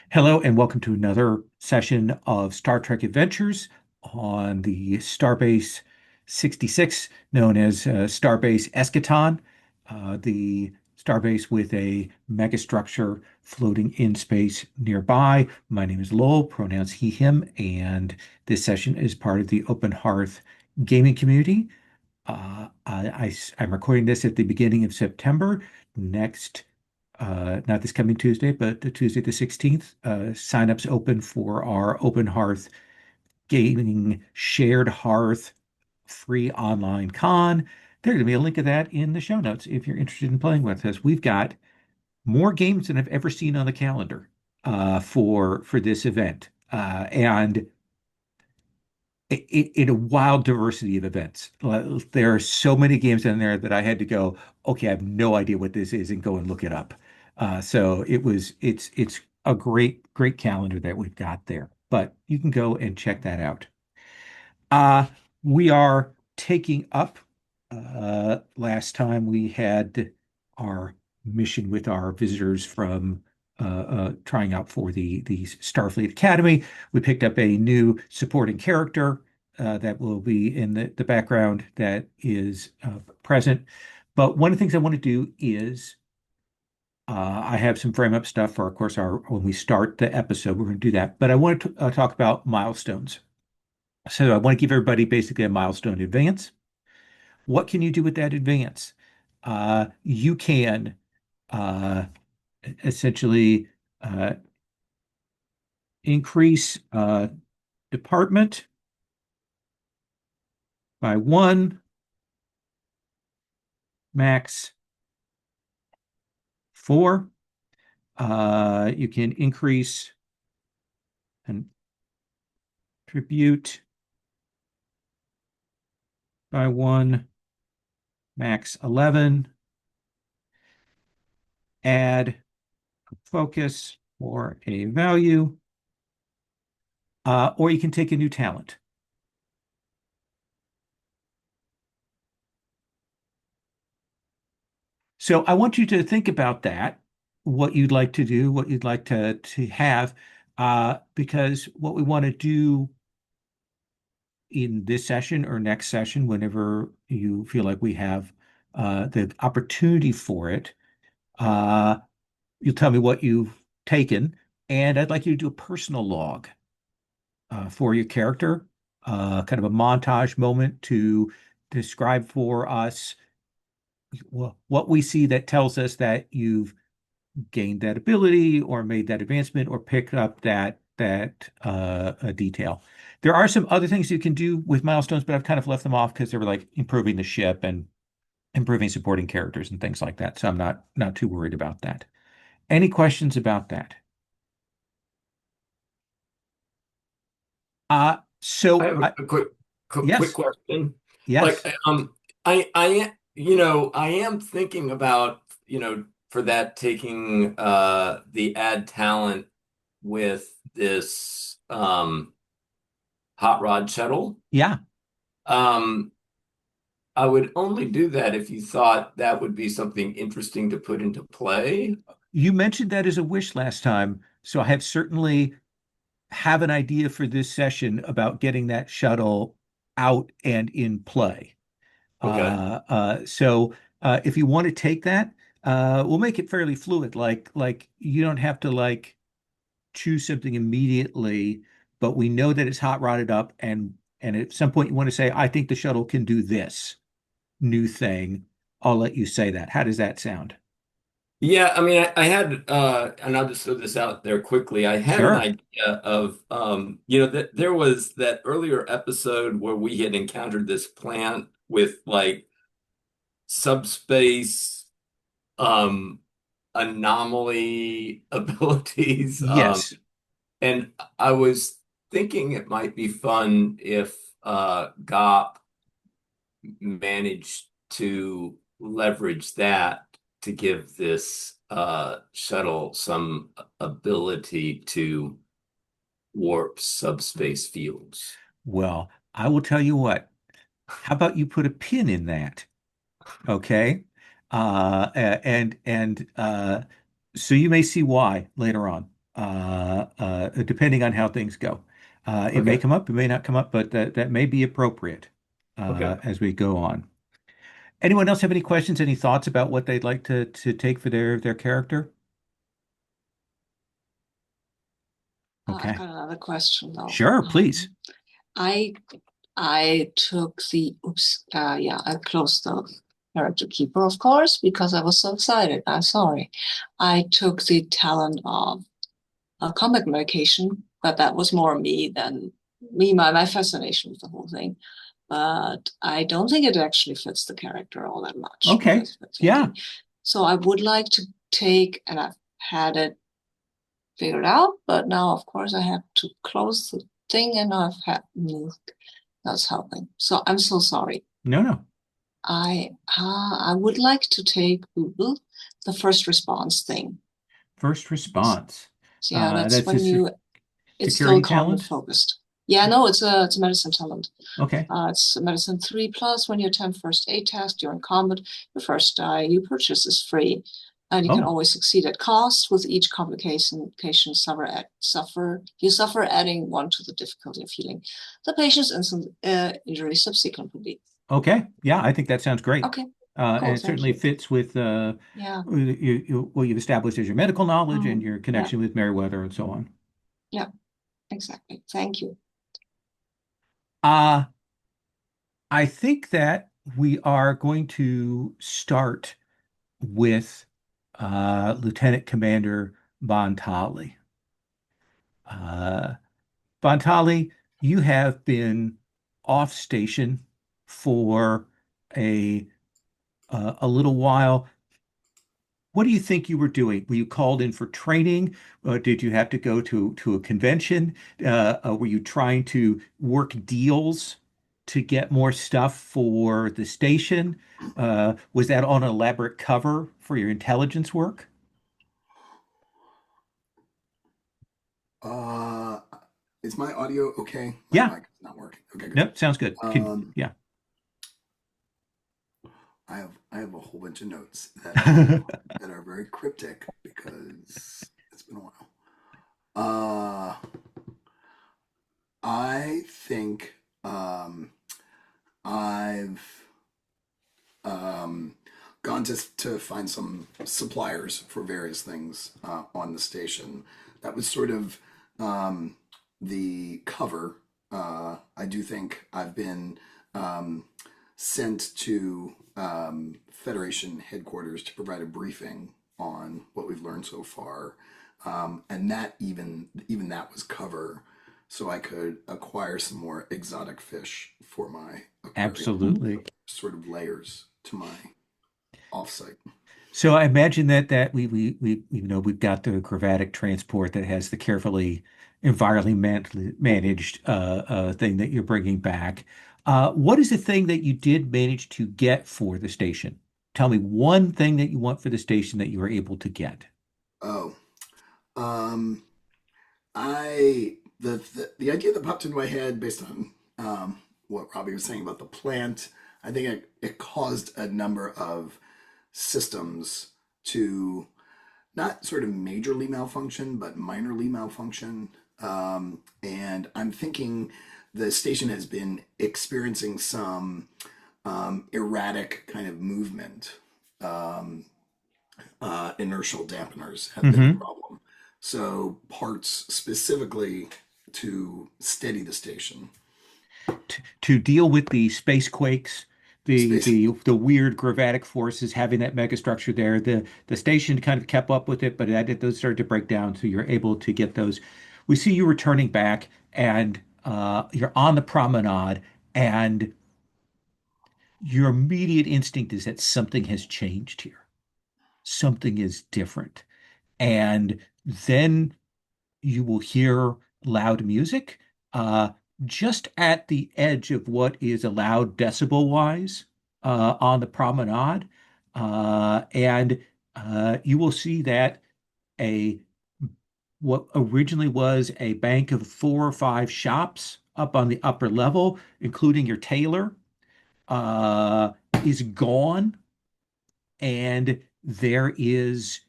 Hello, and welcome to another session of Star Trek Adventures on the Starbase 66, known as Starbase Eschaton, the starbase with a megastructure floating in space nearby. My name is Lowell, pronouns he, him, and this session is part of the Open Hearth Gaming Community. I'm recording this at the beginning of September. Next not this coming Tuesday, but the Tuesday the 16th. Sign-ups open for our Open Hearth Gaming Shared Hearth free online con. There's going to be a link of that in the show notes if you're interested in playing with us. We've got more games than I've ever seen on the calendar for this event, and in a wild diversity of events. There are so many games in there that I had to go, okay, I have no idea what this is, and go and look it up. It's a great calendar that we've got there. But you can go and check that out. Uh, we are taking up. Last time we had our mission with our visitors from trying out for the Starfleet Academy. We picked up a new supporting character that will be in the background that is present. But one of the things I want to do is I have some frame up stuff for, of course, our when we start the episode, we're going to do that. But I want to talk about milestones. So I want to give everybody basically a milestone advance. What can you do with that advance? You can uh, essentially uh, increase department by one, max four. You can increase an attribute by one, max 11. Add focus for a value, or you can take a new talent. So I want you to think about that, what you'd like to do, what you'd like to have, because what we want to do in this session or next session, whenever you feel like we have the opportunity for it, uh, you'll tell me what you've taken, and I'd like you to do a personal log for your character, kind of a montage moment to describe for us what we see that tells us that you've gained that ability or made that advancement or picked up that detail. There are some other things you can do with milestones, but I've kind of left them off because they were like improving the ship and improving supporting characters and things like that. So I'm not too worried about that. Any questions about that? I So have a quick yes, question. Like, yes, I am thinking about, for that taking the add talent with this hot rod shuttle. yeah. Um, I would only do that if you thought that would be something interesting to put into play. You mentioned that as a wish last time, so I have certainly have an idea for this session about getting that shuttle out and in play. Okay. If you want to take that, we'll make it fairly fluid. Like you don't have to like choose something immediately, but we know that it's hot rodded up, and at some point you want to say, I think the shuttle can do this new thing. I'll let you say that. How does that sound? Yeah, I mean, I had, and I'll just throw this out there quickly. I had an Sure. idea of, that there was that earlier episode where we had encountered this plant with like subspace, um, anomaly abilities. Yes. And I was thinking it might be fun if, GOP managed to leverage that to give this shuttle some ability to warp subspace fields. Well, I will tell you what. How about you put a pin in that? Okay. And so you may see why later on. depending on how things go. It may Okay. come up, it may not come up, but that may be appropriate Okay. as we go on. Anyone else have any questions, any thoughts about what they'd like to take for their character? I've Okay. got another question though. Sure, please. I I took the oops yeah, I closed the character keeper, of course, because I was so excited. I'm sorry. I took the talent of a comic medication, but that was more me than me, my fascination with the whole thing. But I don't think it actually fits the character all that much, what I Okay. was Yeah. thinking. So I would like to take, and I've had it figured out, but now of course I have to close the thing and I've had that's helping. So I'm so sorry. No, no. I would like to take Google, the first response thing. First response. So yeah, that's That's a when you it's still security combat talent. focused. Yeah, no, it's a medicine talent. Okay. It's a medicine 3 plus. When you attempt first aid task during combat, the first die you purchase is free. And you can Oh, always succeed at cost with each complication you suffer adding one to the difficulty of healing the patient's instant injury subsequently. okay. Yeah, I think that sounds great. Okay, And cool, it thank certainly you. fits with Yeah. what you've established as your medical knowledge and your Yeah, connection with Meriwether and so on. yeah, exactly. Thank you. Uh, I think that we are going to start with Lieutenant Commander Bontali. Uh, Bontali, you have been off station for a a little while. What do you think you were doing? Were you called in for training? Did you have to go to a convention? Were you trying to work deals to get more stuff for the station? Was that on an elaborate cover for your intelligence work? Uh, is my audio okay? My Yeah. mic is not working. Okay, good. Nope. Sounds good. Um, Yeah. I have a whole bunch of notes that are very cryptic because it's been a while. Uh, I think I've um, gone to find some suppliers for various things on the station. That was sort of um, the cover. I do think I've been um, sent to Federation headquarters to provide a briefing on what we've learned so far, and that even that was cover, so I could acquire some more exotic fish for my aquarium. Absolutely. Sort of layers to my offsite. So I imagine that we we've got the Gravatic transport that has the carefully environmentally managed thing that you're bringing back. What is the thing that you did manage to get for the station? Tell me one thing that you want for the station that you were able to get. Oh, um, I the idea that popped into my head based on what Robbie was saying about the plant. I think it caused a number of systems to not sort of majorly malfunction, but minorly malfunction. And I'm thinking the station has been experiencing some erratic kind of movement. Um, Inertial dampeners have been a Hmm. problem. So parts specifically to steady the station. To deal with the space quakes, Space. the weird gravatic forces having that megastructure there, the station kind of kept up with it, but those started to break down, so you're able to get those. We see you returning back, and you're on the promenade, and your immediate instinct is that something has changed here. Something is different. And then you will hear loud music uh, just at the edge of what is allowed decibel wise on the promenade. And you will see that a what originally was a bank of 4 or 5 shops up on the upper level, including your tailor, uh, is gone, and there is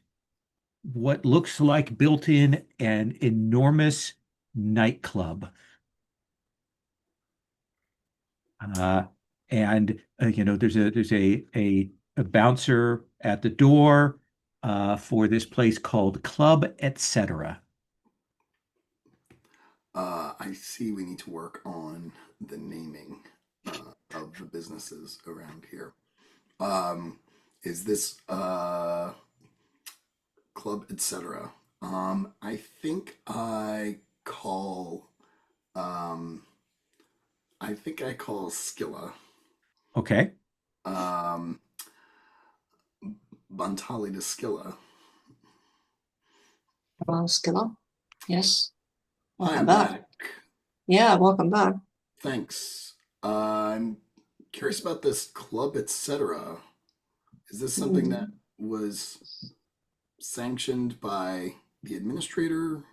what looks like built in an enormous nightclub. Uh, and there's a bouncer at the door for this place called Club Etc. I see we need to work on the naming of the businesses around here. Is this club, etc.? I think um, I call Scilla, Okay. um, Bontali to Scilla. Well, Skilla. Yes. Hi, Welcome I'm back. back. Yeah, welcome back. Thanks. I'm curious about this club, etc. Is this something that Mm. was sanctioned by the administrator?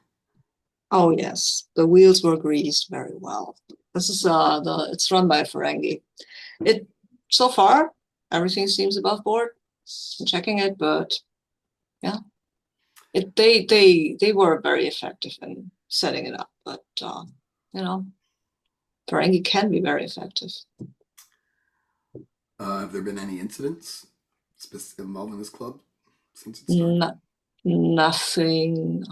Oh yes, the wheels were greased very well. This is it's run by Ferengi. It so far everything seems above board. I'm checking it, but yeah, they were very effective in setting it up. But you know, Ferengi can be very effective. Have there been any incidents involving this club since it started? No, nothing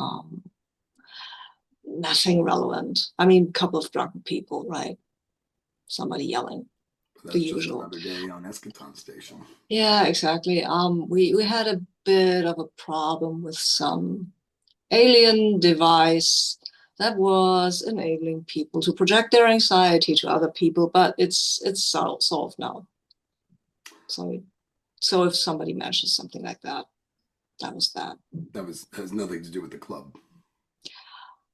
nothing relevant. I mean, a couple of drunken people, right? Somebody yelling, But the that's just usual. another day on Eschaton Station. Yeah, exactly. We had a bit of a problem with some alien device that was enabling people to project their anxiety to other people, but it's solved now. So if somebody mentions something like that, that was that. That has nothing to do with the club.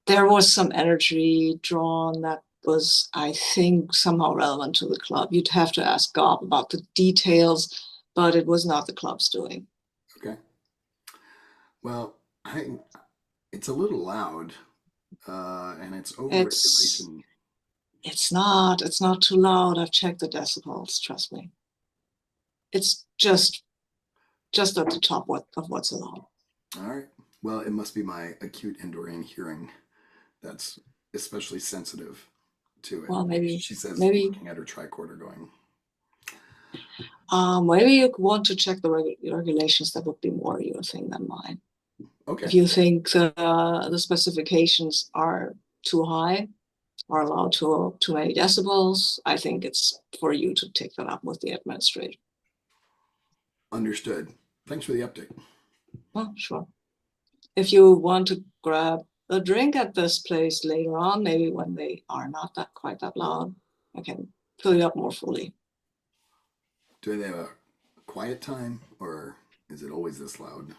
There was some energy drawn that was, I think, somehow relevant to the club. You'd have to ask Gob about the details, but it was not the club's doing. Okay. Well, it's a little loud, and it's It's overregulation. it's not too loud. I've checked the decibels, trust me. It's just at the top of what's allowed. All right. Well, it must be my acute Andorian hearing that's especially sensitive to it. Well, maybe She says, maybe looking at her tricorder, going, maybe you want to check the regulations. That would be more your thing than mine. If "Okay, you think the specifications are too high or allowed too many decibels, I think it's for you to take that up with the administrator. understood. Thanks for the update." Well, sure. If you want to grab a drink at this place later on, maybe when they are not that quite that loud, I can fill you up more fully. Do they have a quiet time, or is it always this loud?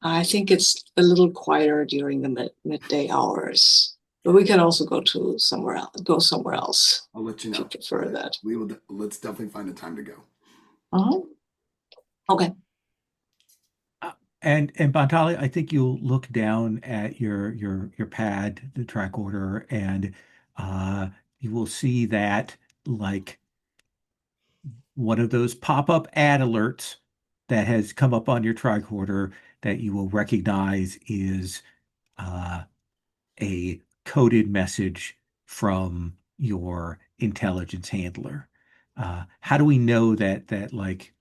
I think it's a little quieter during the midday hours, but we can also go somewhere else I'll let you if you know. prefer that. We will. Let's definitely find a time to go. Uh-huh. Okay. And Bontali, I think you'll look down at your pad, the track order, and uh, you will see that like one of those pop-up ad alerts that has come up on your tricorder that you will recognize is uh, a coded message from your intelligence handler. How do we know that like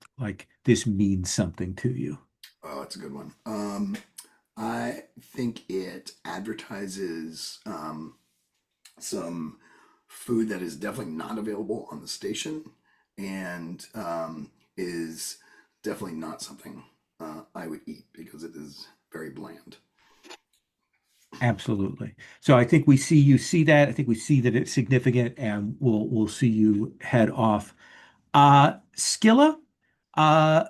this means something to you? Oh, that's a good one. I think it advertises some food that is definitely not available on the station, and is definitely not something I would eat because it is very bland. Absolutely. So I think we see you see that. I think we see that it's significant, and we'll see you head off. Skilla, uh,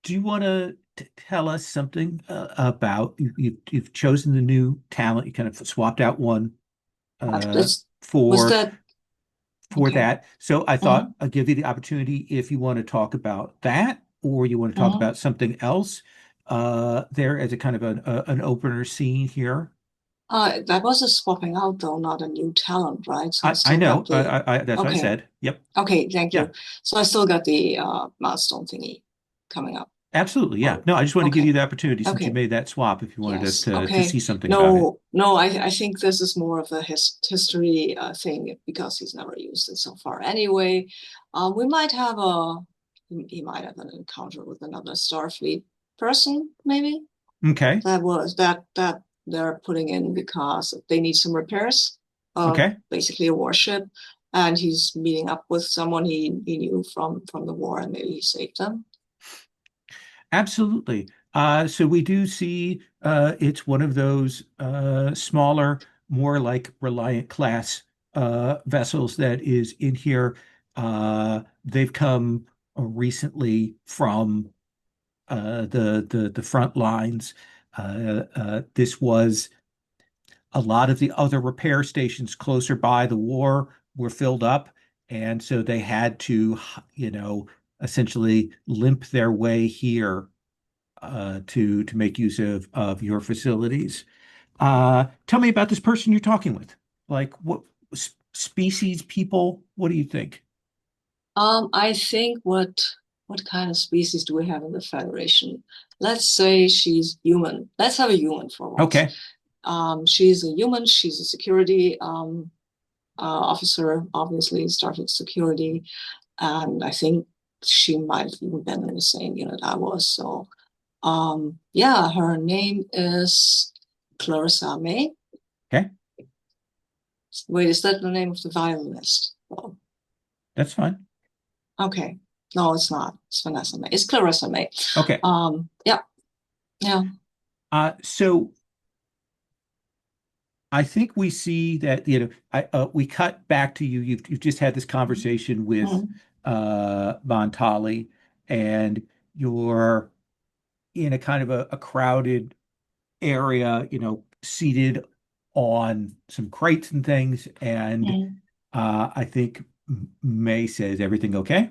do you want to tell us something about you've chosen the new talent? You kind of swapped out one uh, That's was for that for okay. that. So I Mm-hmm. thought I'd give you the opportunity if you want to talk about that, or you want to talk Mm-hmm. about something else there as a kind of an opener scene here. That was a swapping out though, not a new talent, right? So I I still got know. the That's what I okay. said. Yep. Okay, thank Yeah. you. So I still got the milestone thingy coming up. Absolutely. Yeah. Or No, I just want to give you okay, the opportunity since you okay, made that swap if you wanted yes, to okay. see something about it. No, no, I think this is more of a history thing because he's never used it so far. Anyway, we might have he might have an encounter with another Starfleet person, maybe Okay. that they're putting in because they need some repairs of Okay. basically a warship, and he's meeting up with someone he knew from the war, and maybe he saved them. Absolutely. So we do see it's one of those smaller, more like Reliant class vessels that is in here. They've come recently from the front lines. This was a lot of the other repair stations closer by the war were filled up, and so they had to, you know, essentially limp their way here to make use of your facilities. Tell me about this person you're talking with. Like what species, people? What do you think? I think what kind of species do we have in the Federation? Let's say she's human. Let's have a human for once. Okay, She's a human. She's a security officer, obviously Starfleet security, and I think she might have even been in the same unit I was. So, yeah, her name is Clarissa May. okay, Wait, is that the name of the violinist? Oh, that's fine. okay. No, it's not. It's Vanessa May. It's Clarissa May. Okay, Yeah, yeah. so I think we see that, you know, we cut back to you. You've just had this conversation with Mm, Bontali, and you're in a kind of a crowded area, you know, seated on some crates and things. And mm. I think May says, "Everything okay?"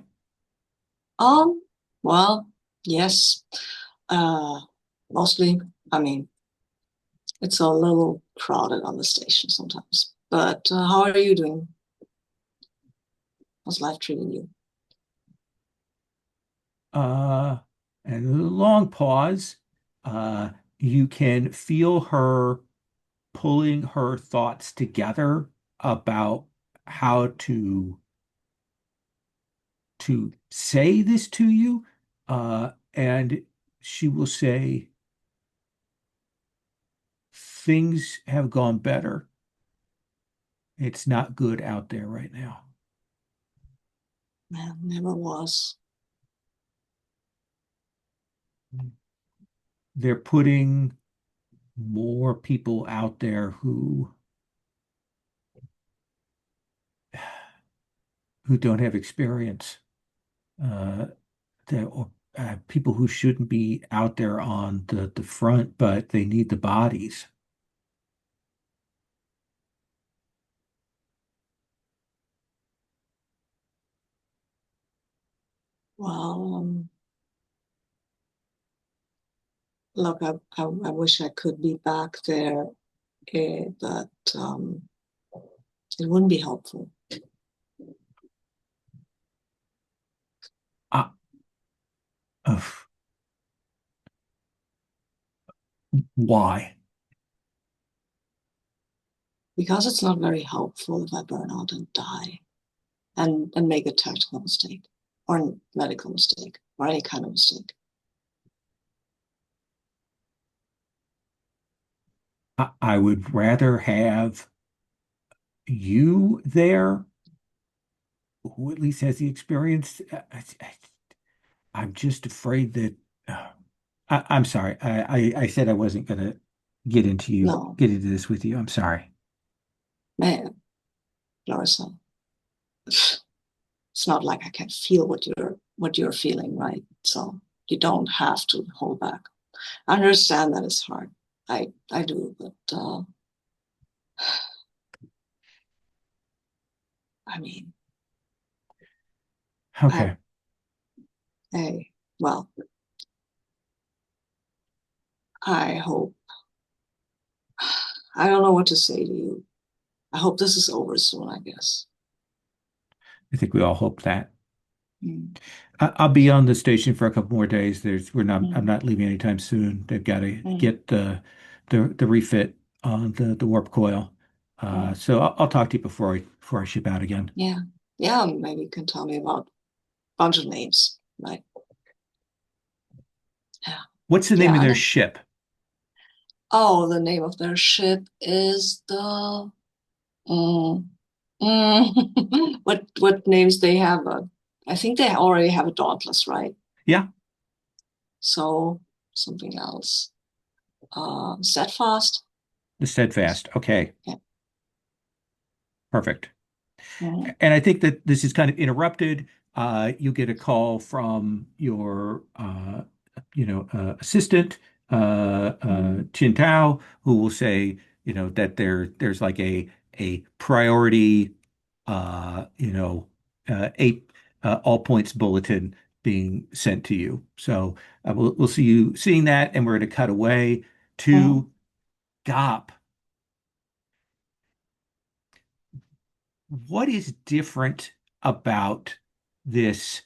Um, well, yes. Uh, Mostly, I mean, it's a little crowded on the station sometimes. But how are you doing? How's life treating you? Uh, and a long pause. Uh, you can feel her pulling her thoughts together about how to say this to you. And she will say, things have gone better. It's not good out there right now. Man, never was. They're putting more people out there who don't have experience, uh, or people who shouldn't be out there on the front, but they need the bodies. Well, look, I wish I could be back there, but it wouldn't be helpful Uh, of why? because it's not very helpful if I burn out and die and make a tactical mistake or a medical mistake or any kind of mistake. I would rather have you there, who at least has the experience. I'm just afraid that I'm sorry. I said I wasn't going to No, get into this with you. I'm sorry. man, Larissa, it's not like I can feel what you're feeling, right? So you don't have to hold back. I understand that it's hard. I do, but I mean, I Okay. hey, well, I hope I don't know what to say to you. I hope this is over soon, I guess. I think we all hope that. Mm, I'll be on the station for a couple more days. I'm mm, not leaving anytime soon. They've got to mm, get the refit on the warp coil. mm. So I'll talk to you before I ship out again. Yeah. Yeah, maybe you can tell me about a bunch of names. Like, yeah. What's the name Yeah, of I their know. ship? Oh, the name of their ship is the mm, what names they have? I think they already have a Dauntless, right? Yeah, So something else. Steadfast. the Steadfast. Okay, Yeah. perfect. Mhm, And I think that this is kind of interrupted. You get a call from your, assistant, mhm, Chin Tao, who will say, that there's like a priority, eight all points bulletin being sent to you. So we'll see you seeing that, and we're going to cut away mhm. to GOP. What is different about this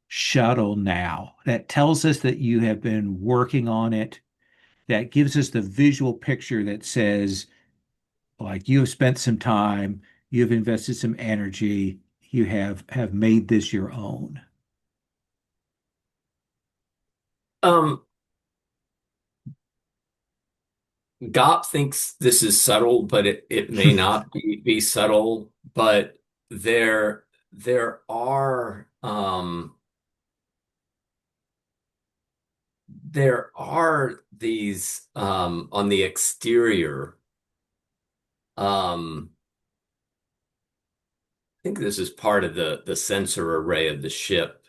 shuttle now that tells us that you have been working on it, that gives us the visual picture that says, like, you have spent some time, you have invested some energy, you have made this your own? Um, Gop thinks this is subtle, but it may not be subtle. But there are these on the exterior. Um, I think this is part of the sensor array of the ship.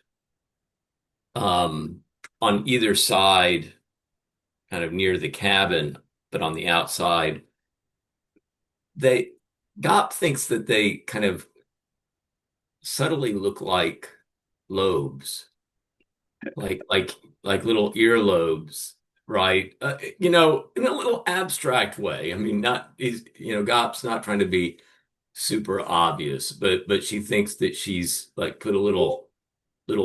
Um, on either side, kind of near the cabin, but on the outside, they Gop thinks that they kind of subtly look like lobes, like like like little earlobes, right? In a little abstract way. I mean, not is Gop's not trying to be super obvious, but she thinks that she's like put a little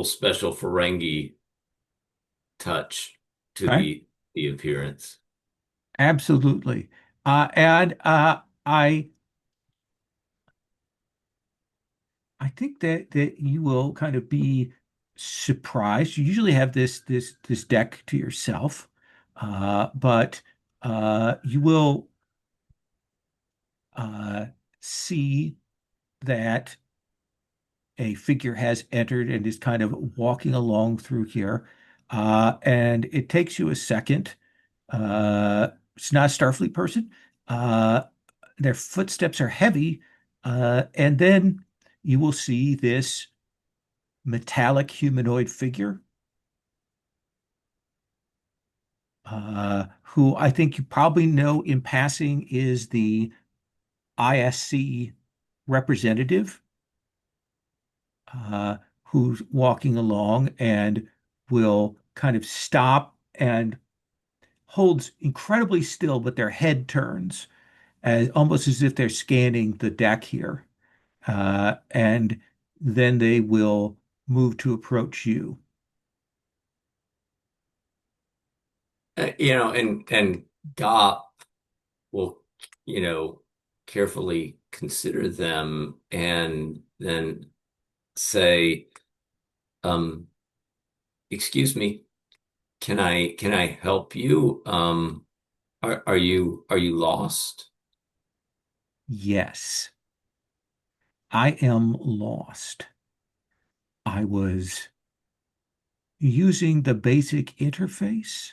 special Ferengi touch to Okay, the appearance. absolutely. And I think that you will kind of be surprised. You usually have this deck to yourself, but you will uh, see that a figure has entered and is kind of walking along through here. And it takes you a second. It's not a Starfleet person. Uh, their footsteps are heavy. And then you will see this metallic humanoid figure, who I think you probably know in passing is the ISC representative, who's walking along and will kind of stop and holds incredibly still, but their head turns as almost as if they're scanning the deck here. And then they will move to approach you. And Gop will, carefully consider them and then say, um, excuse me, can I help you? Are you lost? Yes, I am lost. I was using the basic interface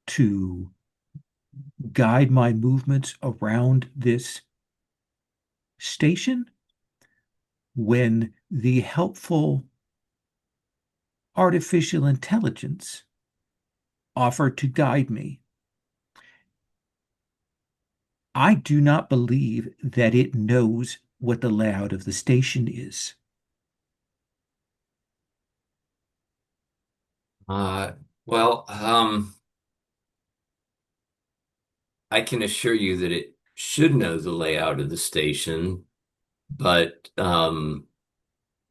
to guide my movements around this station when the helpful artificial intelligence offered to guide me. I do not believe that it knows what the layout of the station is. Uh, well, I can assure you that it should know the layout of the station, but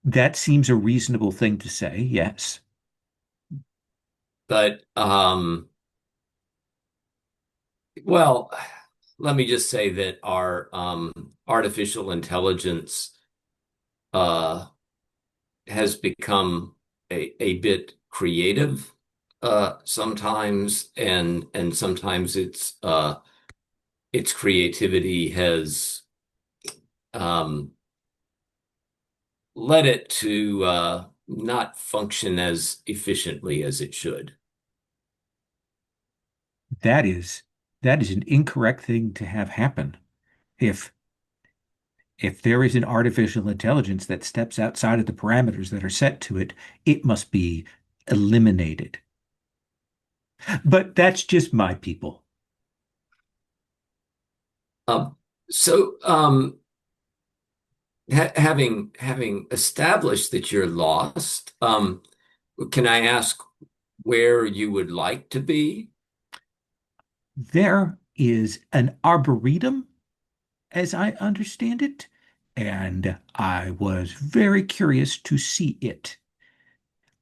That seems a reasonable thing to say, yes. But well, let me just say that our artificial intelligence uh, has become a bit creative sometimes, and sometimes its creativity has um, led it to not function as efficiently as it should. That is that is an incorrect thing to have happen. If if there is an artificial intelligence that steps outside of the parameters that are set to it, it must be eliminated. But that's just my people. Um, so, having established that you're lost, can I ask where you would like to be? There is an arboretum, as I understand it, and I was very curious to see it.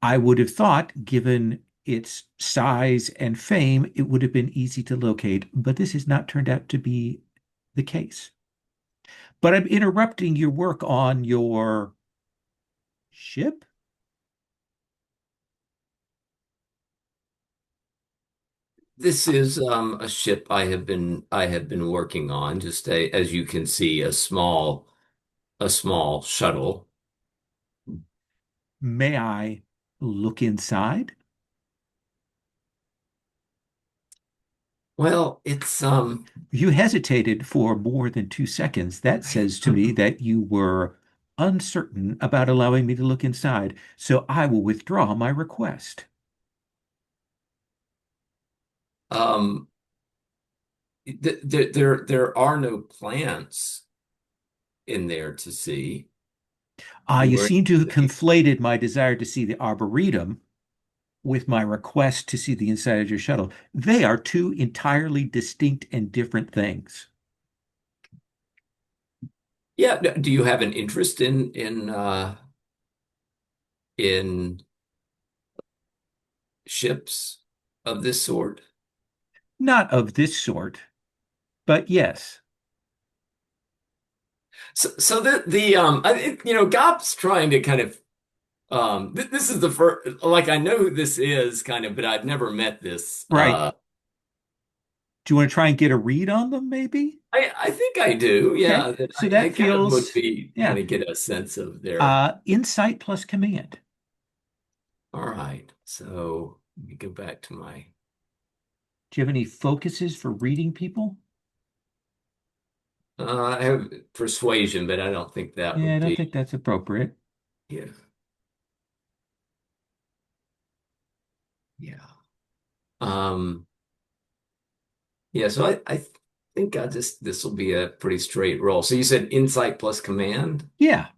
I would have thought, given its size and fame, it would have been easy to locate, but this has not turned out to be the case. But I'm interrupting your work on your ship? This is a ship I have been working on, just as you can see, a small shuttle. May I look inside? Well, it's You hesitated for more than 2 seconds. That says to me that you were uncertain about allowing me to look inside, so I will withdraw my request. um there are no plants in there to see. You You were seem to have conflated my desire to see the Arboretum with my request to see the inside of your shuttle. They are two entirely distinct and different things. Yeah, do you have an interest in ships of this sort? Not of this sort, but yes. So I think Gop's trying to kind of this is the first, like, I know who this is kind of, but I've never met this. Right. Do you want to try and get a read on them, maybe? I think I do. Okay. Yeah, that So I that kind of would feels, be kind yeah, of get a sense of their. insight plus command. All right. So let me go back to my. Do you have any focuses for reading people? I have persuasion, but I don't think that Yeah, I would don't think be. that's appropriate. Yeah. Yeah. Um, yeah, so I think this will be a pretty straight roll. So you said insight plus command, Yeah,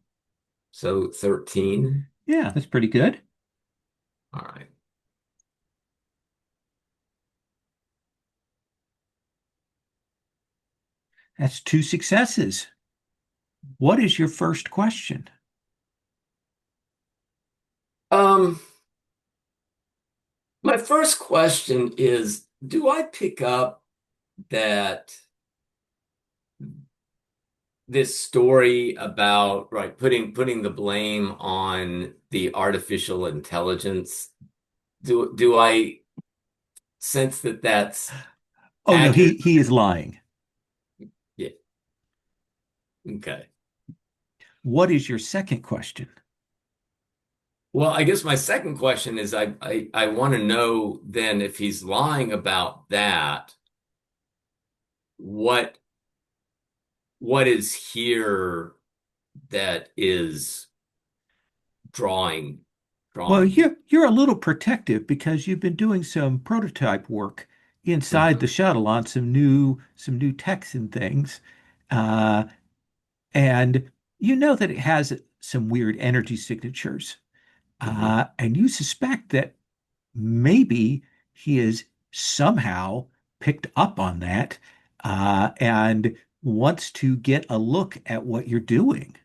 so 13. yeah, that's pretty good. All right. That's two successes. What is your first question? Um, my first question is, do I pick up that this story about, right, putting the blame on the artificial intelligence, do I sense that that's Oh no, accurate? he is lying. Yeah. Okay. What is your second question? Well, I guess my second question is I want to know then, if he's lying about that, what what is here that is drawing Well, drawing him? you're a little protective because you've been doing some prototype work inside the Mhm. shuttle on some new techs and things. Uh, and you know that it has some weird energy signatures. Mhm. And you suspect that maybe he has somehow picked up on that and wants to get a look at what you're doing.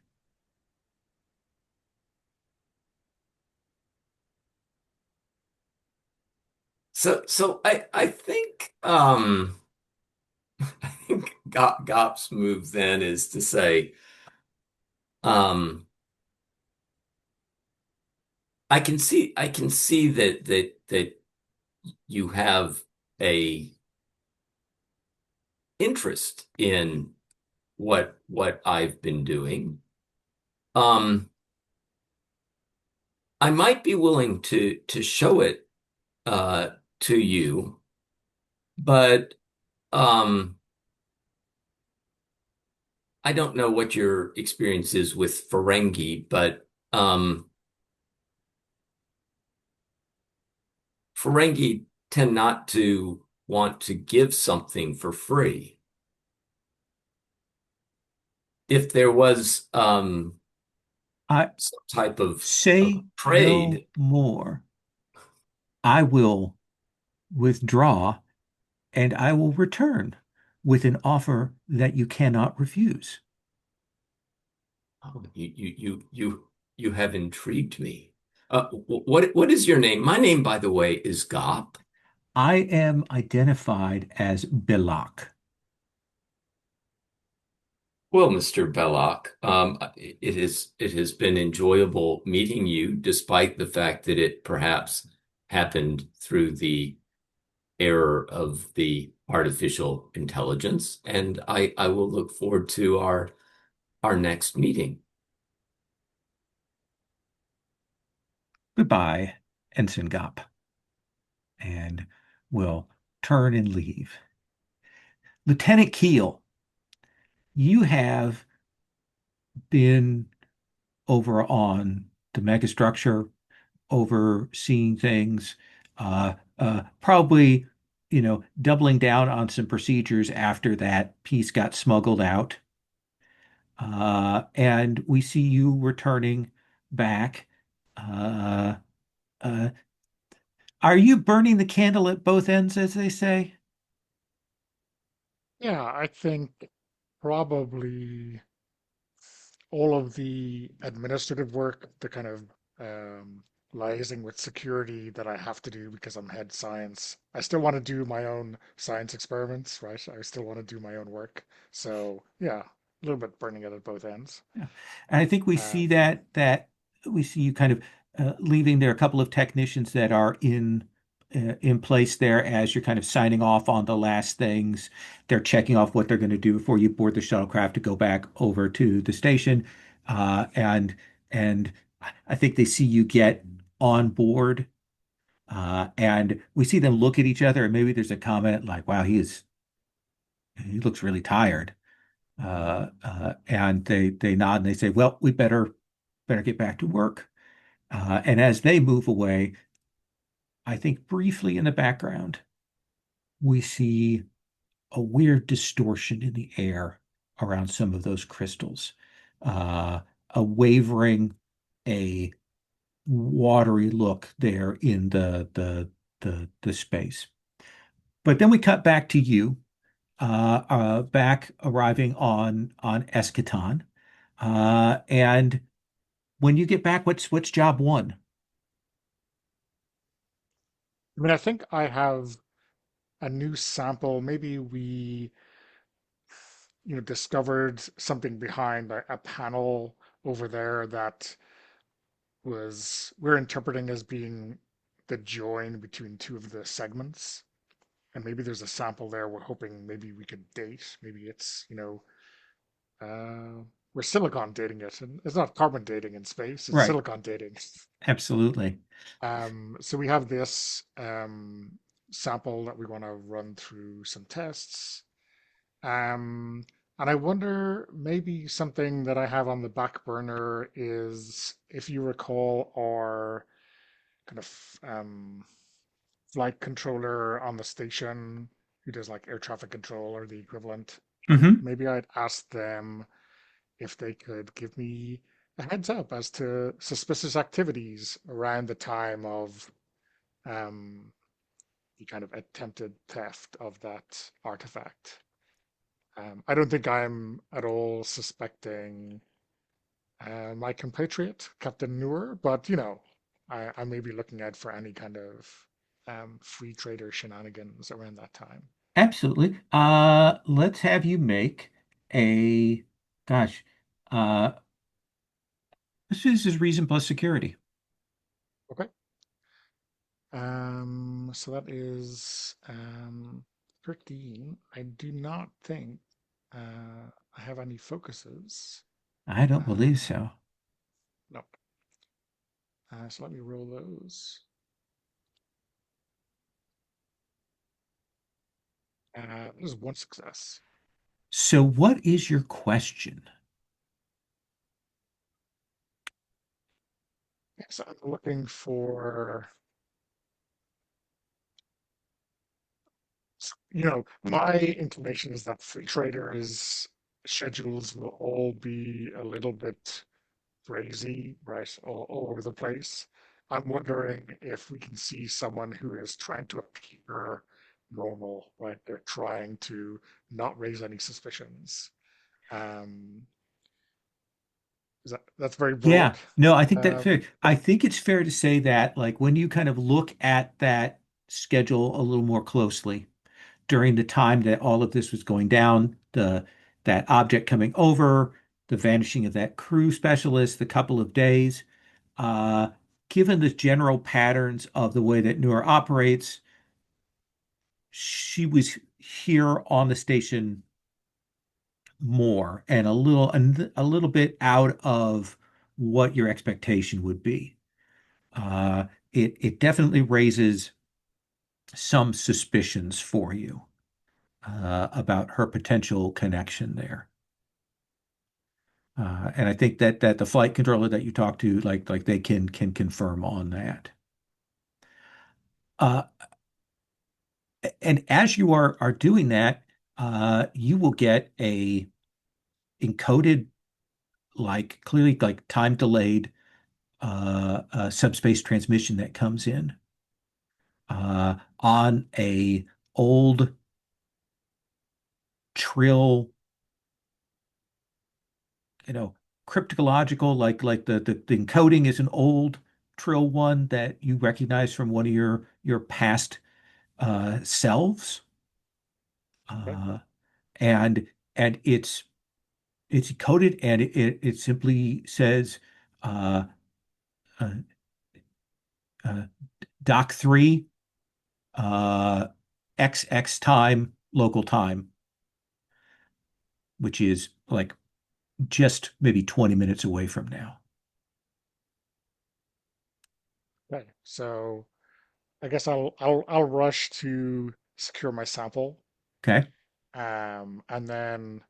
So I think I think Gop's move then is to say, um, I can see that you have a interest in what I've been doing. Um, I might be willing to show it to you, but um, I don't know what your experience is with Ferengi, but Ferengi tend not to want to give something for free. If there was I some type of say no trade, more. I will withdraw and I will return with an offer that you cannot refuse. oh, you have intrigued me. What is your name? My name, by the way, is Gop. I am identified as Belak. Well, Mr. Belloc, it has been enjoyable meeting you, despite the fact that it perhaps happened through the error of the artificial intelligence, and I will look forward to our next meeting. Goodbye, Ensign Gop, and will turn and leave. Lieutenant Keel, you have been over on the megastructure, overseeing things, probably, doubling down on some procedures after that piece got smuggled out. And we see you returning back. Uh, uh, are you burning the candle at both ends, as they say? Yeah, I think probably all of the administrative work, the kind of liaising with security that I have to do because I'm head science. I still want to do my own science experiments, right? I still want to do my own work. So yeah, a little bit burning it at both ends. Yeah. And I think we see Um, that we see you kind of leaving there a couple of technicians that are in place there as you're kind of signing off on the last things. They're checking off what they're going to do before you board the shuttlecraft to go back over to the station. And I think they see you get on board. And we see them look at each other, and maybe there's a comment like, "Wow, he looks really tired." And they nod and they say, "Well, we better get back to work." And as they move away, I think briefly in the background, we see a weird distortion in the air around some of those crystals, uh, a wavering, a watery look there in the space. But then we cut back to you, back arriving on Eschaton, and when you get back, what's job one? I mean, I think I have a new sample. Maybe we, discovered something behind a panel over there that we're interpreting as being the join between two of the segments. And maybe there's a sample there we're hoping maybe we could date. Maybe it's, we're silicon dating it. And it's not carbon dating in space, it's Right. silicon dating. Absolutely. So we have this sample that we want to run through some tests. Um, and I wonder, maybe something that I have on the back burner is, if you recall, our kind of flight controller on the station who does like air traffic control or the equivalent. Hmm. Maybe I'd ask them if they could give me a heads up as to suspicious activities around the time of um, the kind of attempted theft of that artifact. I don't think I'm at all suspecting my compatriot, Captain Noor, but I may be looking out for any kind of free trader shenanigans around that time. Absolutely. Let's have you make a, gosh, uh, this is reason plus security. Okay. So that is 13. I do not think I have any focuses. I don't believe Uh, so. nope. So let me roll those. There's one success. So what is your question? So I'm looking for, my inclination is that free traders' schedules will all be a little bit crazy, right, all over the place. I'm wondering if we can see someone who is trying to appear normal, right? They're trying to not raise any suspicions. Um, that's very Yeah, broad? no, I think that's Um, fair. I think it's fair to say that, like, when you kind of look at that schedule a little more closely during the time that all of this was going down, that object coming over, the vanishing of that crew specialist, the couple of days, uh, given the general patterns of the way that Noor operates, she was here on the station more and a little bit out of what your expectation would be. Uh, it definitely raises some suspicions for you about her potential connection there. And I think that the flight controller that you talk to, like they can confirm on that. Uh, and as you are doing that, you will get a encoded, like clearly like time delayed subspace transmission that comes in on a old Trill, you know, cryptological, like the encoding is an old Trill one that you recognize from one of your past selves, okay. uh, and and it's encoded and it simply says uh, uh, uh, Doc 3 uh, XX time, local time, which is like just maybe 20 minutes away from now. Okay. So I guess I'll rush to secure my sample. Okay. And then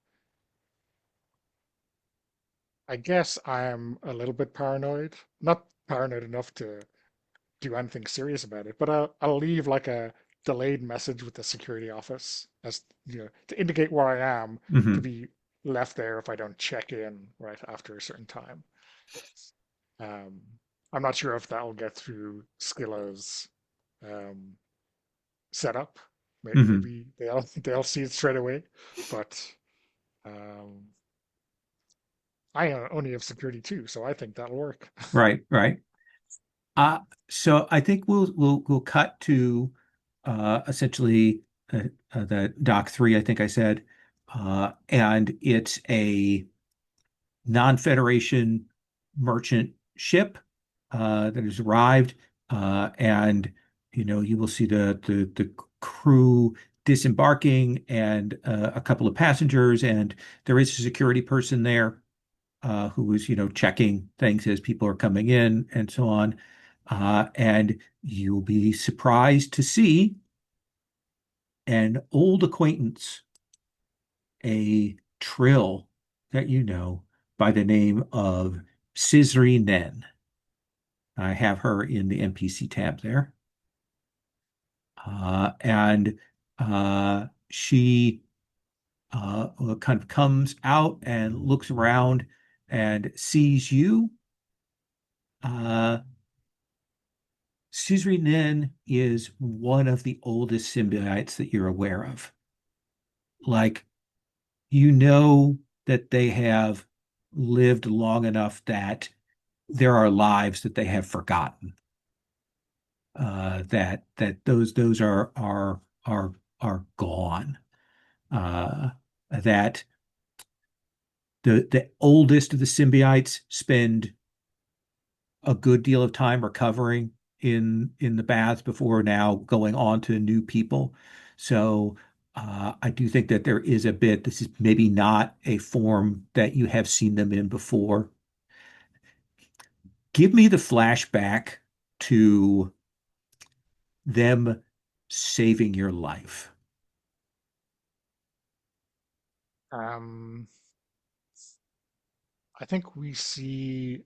I guess I'm a little bit paranoid. Not paranoid enough to do anything serious about it, but I'll leave like a delayed message with the security office as to indicate where I am to Hmm. be left there if I don't check in right after a certain time. Um, I'm not sure if that will get through Scylla's um, setup. Hmm. Maybe they'll see it straight away, but um, I only have security too, so I think that'll work. Right, right. Uh, so I think we'll cut to essentially the Dock 3, I think I said. And it's a non-Federation merchant ship that has arrived, and you will see the crew disembarking and a couple of passengers, and there is a security person there who is checking things as people are coming in and so on. And you'll be surprised to see an old acquaintance, a Trill that you know by the name of Syzree Nen. I have her in the NPC tab there. And she kind of comes out and looks around and sees you. Uh, Syzree Nen is one of the oldest symbiotes that you're aware of. Like, you know that they have lived long enough that there are lives that they have forgotten. that those are gone. That the oldest of the symbiotes spend a good deal of time recovering in the baths before now going on to new people. So I do think that there is a bit. This is maybe not a form that you have seen them in before. Give me the flashback to them saving your life. Um, I think we see,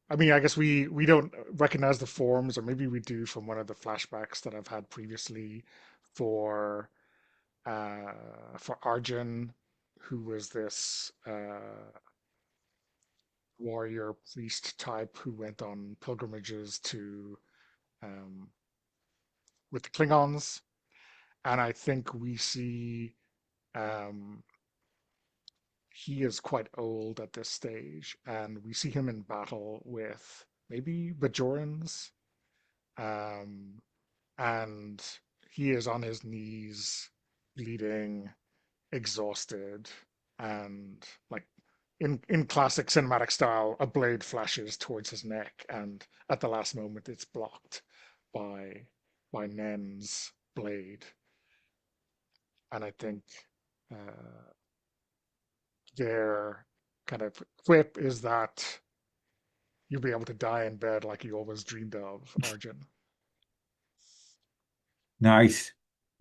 I mean, I guess we don't recognize the forms, or maybe we do from one of the flashbacks that I've had previously for Arjun, who was this warrior priest type who went on pilgrimages to um, with the Klingons, and I think we see um, he is quite old at this stage, and we see him in battle with maybe Bajorans, um, and he is on his knees, bleeding, exhausted, and like in classic cinematic style, a blade flashes towards his neck, and at the last moment, it's blocked by Nen's blade. And I think uh, their kind of quip is that you'll be able to die in bed like you always dreamed of, Arjun. Nice,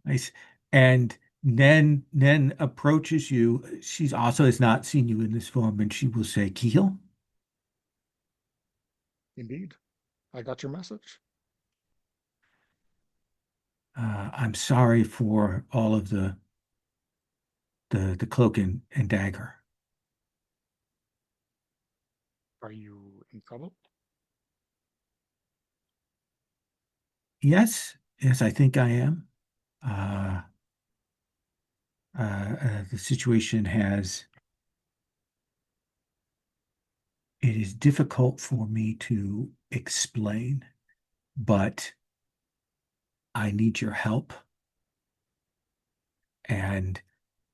nice. And Nen approaches you. She's also has not seen you in this form, and she will say, Keel, Indeed, I got your message. I'm sorry for all of the cloak and dagger. Are you in trouble? Yes, yes, I think I am. Uh, the situation has, it is difficult for me to explain, but I need your help and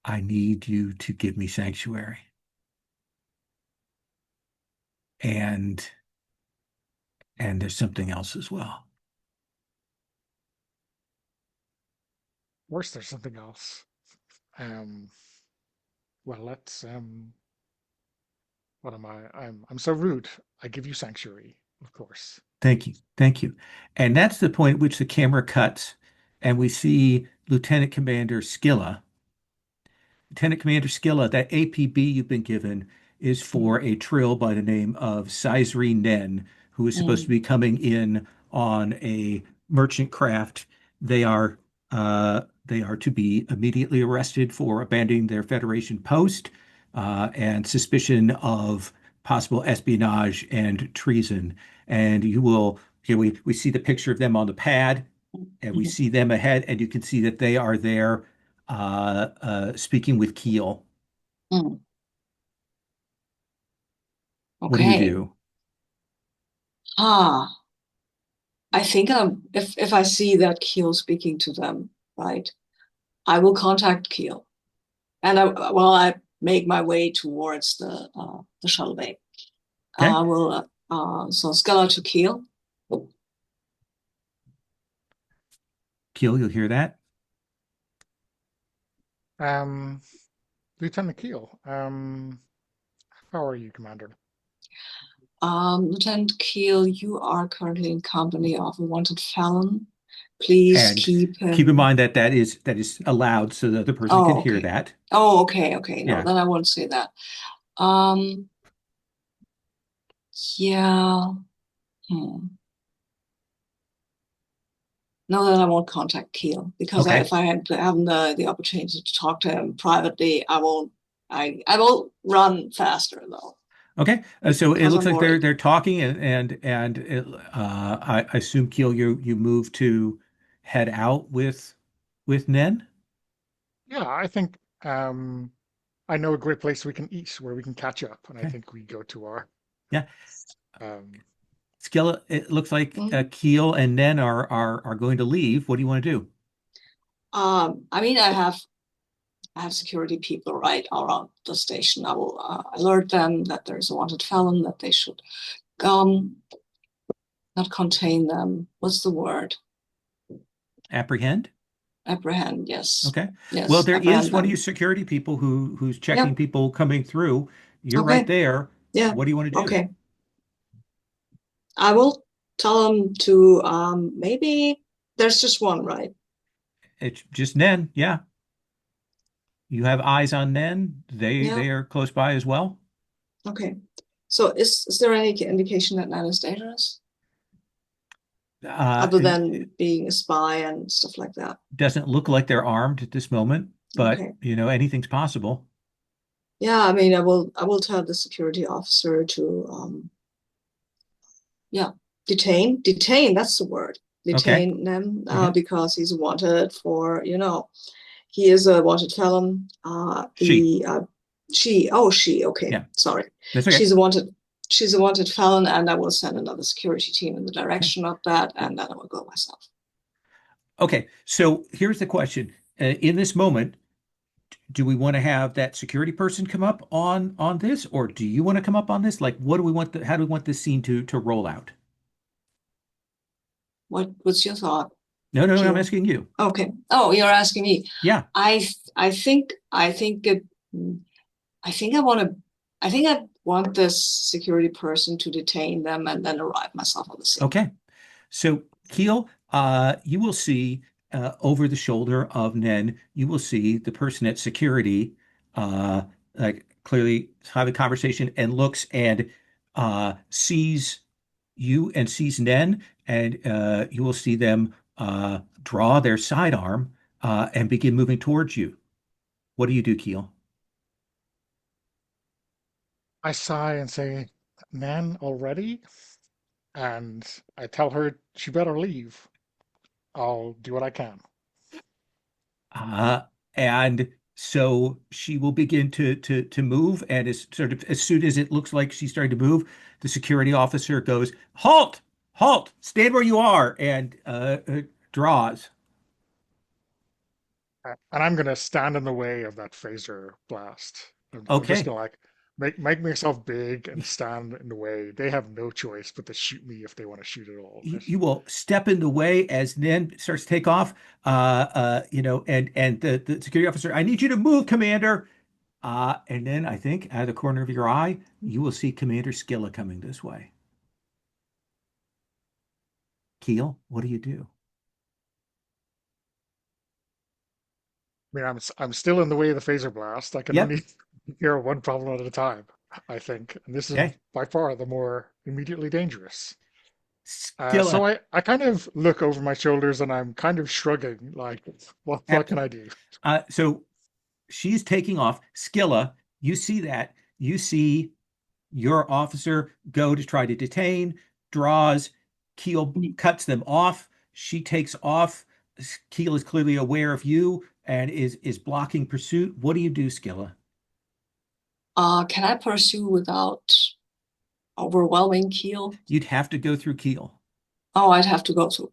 I need you to give me sanctuary. And there's something else as well. Of course, there's something else. Um, well, let's. What am I? I'm so rude. I give you sanctuary, of course. Thank you. Thank you. And that's the point at which the camera cuts and we see Lieutenant Commander Scilla. Lieutenant Commander Scilla, that APB you've been given is for Mm, a trill by the name of Syzree Nen, who is supposed to mm, be coming in on a merchant craft. They are they are to be immediately arrested for abandoning their Federation post and suspicion of possible espionage and treason. And you will here we see the picture of them on the pad, and we mhm, see them ahead, and you can see that they are there speaking with Keel. mm. What do you Okay. do? Ah, I think if I see that Keel speaking to them, right, I will contact Keel, and I make my way towards the shuttle bay. Okay. I will so Scala to Keel. Keel, you'll hear that. Um, Lieutenant Keel, how are you, Commander? Lieutenant Keel, you are currently in company of a wanted felon. Please And keep keep in him. mind that that is allowed so that the person can Oh, hear okay. that. Oh, okay, okay. No, Yeah. then I won't say that. Um, yeah. Hmm. No, then I won't contact Keel because Okay. if I had having the opportunity to talk to him privately, I won't. I will run faster though Okay. So it because looks I'm like worried. they're talking and I assume Keel you move to head out with Nen. Yeah, I think I know a great place we can eat where we can catch up, and I Okay. think we go to our Yeah. um, Skilla, it looks like Mhm. Keel and Nen are going to leave. What do you want to do? I mean, I have security people right around the station. I will alert them that there's a wanted felon, that they should um not contain them. What's the word? Apprehend? Apprehend. Yes, Okay. Well, yes, there is apprehend one of your them. security people who's checking Yep. people coming through. You're right Okay. there. Yeah. What do you want to do? Okay. I will tell them to maybe there's just one, right? It's just Nen. Yeah. You have eyes on Nen. Yeah. They are close by as well. Okay. So is there any indication that Nan is dangerous other It than being a spy and stuff like that? doesn't look like they're armed at this moment, but Okay. anything's possible. Yeah, I mean, I will tell the security officer to yeah, detain, that's the word. Okay. Detain them Hmm. because he's wanted for, he is a wanted felon. She. She, okay, Yeah. sorry. That's okay. She's a wanted she's a wanted felon, and I will send another security team in the Okay. direction of that, and then I will go myself. Okay. So here's the question. In this moment, do we want to have that security person come up on this, or do you want to come up on this? Like, what do we want how do we want this scene to roll out? What's your thought, No, no, no, I'm Q? asking you. Okay. Oh, you're asking me. Yeah. I think I want to. I think I want this security person to detain them and then arrive myself on the scene. Okay. So Keel, you will see over the shoulder of Nen, you will see the person at security, uh, like clearly have a conversation and looks and sees you and sees Nen, and you will see them draw their sidearm and begin moving towards you. What do you do, Keel? I sigh and say, Nan already? And I tell her she better leave. I'll do what I can. Uh, and so she will begin to move, and as soon as it looks like she's starting to move, the security officer goes, "Halt! Halt! Stand where you are!" and draws. And I'm gonna stand in the way of that phaser blast. I'm just Okay, gonna like make myself big and stand in the way. They have no choice but to shoot me if they want to shoot at all. you will step in the way as Nen starts to take off. And the security officer, I need you to move, Commander. And then I think out of the corner of your eye, you will see Commander Scilla coming this way. Keel, what do you do? I mean, I'm still in the way of the phaser blast. I can Yep. only take care of one problem at a time, I think. And this is Okay. by far the more immediately dangerous. So Skilla. I kind of look over my shoulders and I'm kind of shrugging, like, what can I do? So she's taking off. Skilla, you see that. You see your officer go to try to detain, draws. Keel cuts them off. She takes off. Keel is clearly aware of you and is blocking pursuit. What do you do, Skilla? Can I pursue without overwhelming Keel? You'd have to go through Keel Oh, I'd have to go through.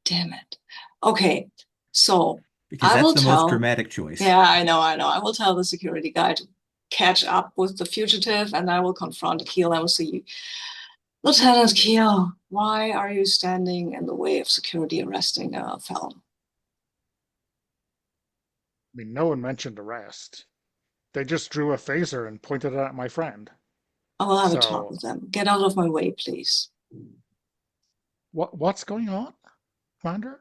Damn it. Okay, so because I that's will the most tell. dramatic choice. Yeah, I know. I will tell the security guy to catch up with the fugitive, and I will confront Keel. I will say, Lieutenant Keel, why are you standing in the way of security arresting a felon? I mean, no one mentioned arrest. They just drew a phaser and pointed it at my friend. I will have a talk So with them. Get out of my way, please. what's going on, Commander?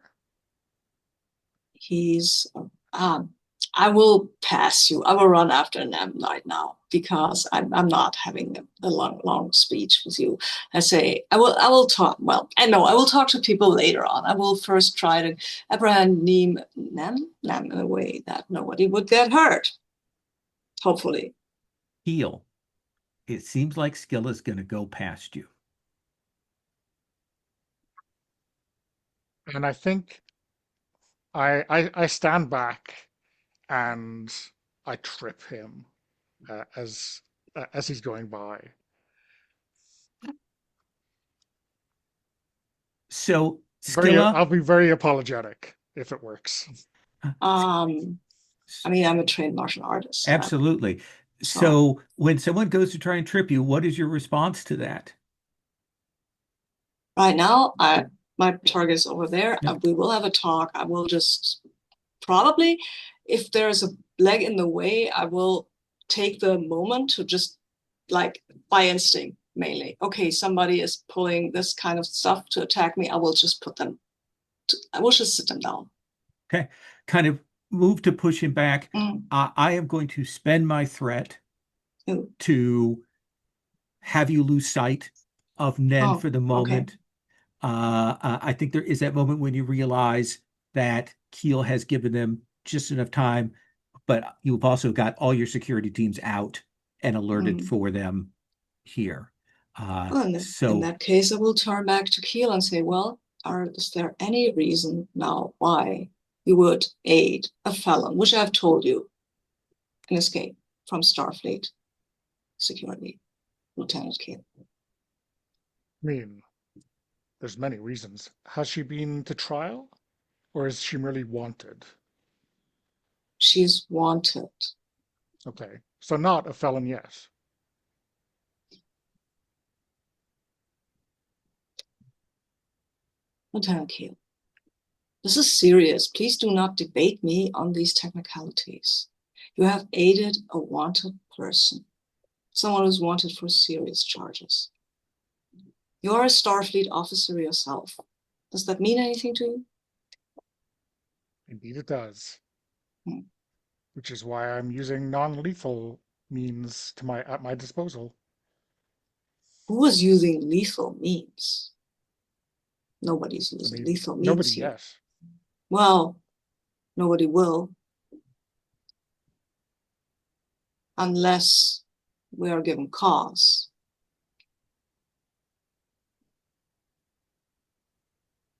He's um I will pass you. I will run after them right now because I'm not having a long speech with you. I say I will talk. Well, I know I will talk to people later on. I will first try to apprehend Nen in a way that nobody would get hurt. Hopefully. Keel, it seems like Skilla's going to go past you. And I think I stand back and I trip him, as he's going by. So Very, Scilla, I'll be very apologetic if it works. I mean, I'm a trained martial artist, absolutely. so So when someone goes to try and trip you, what is your response to that? right now, my target is over there. Yeah. We will have a talk. I will just probably, if there's a leg in the way, I will take the moment to just like by instinct mainly. Okay, somebody is pulling this kind of stuff to attack me. I will just I will just sit them down. Okay. Kind of move to push him back. Mm. I am going to spend my threat Ooh. to have you lose sight of Nen Oh, for the okay. moment. I think there is that moment when you realize that Keel has given them just enough time, but you've also got all your security teams out and alerted Mm. for them here. Well, in So, that case, I will turn back to Keel and say, well, is there any reason now why you would aid a felon, which I've told you, an escape from Starfleet security, Lieutenant Keel? I mean, there's many reasons. Has she been to trial, or is she merely wanted? She's wanted. Okay, so not a felon yet. Lieutenant Keel, this is serious. Please do not debate me on these technicalities. You have aided a wanted person, someone who's wanted for serious charges. You're a Starfleet officer yourself. Does that mean anything to you? Indeed, it does. Hmm. Which is why I'm using non-lethal means at my disposal. Who is using lethal means? Nobody's I using mean, lethal nobody means here. yet. Well, nobody will, unless we are given cause.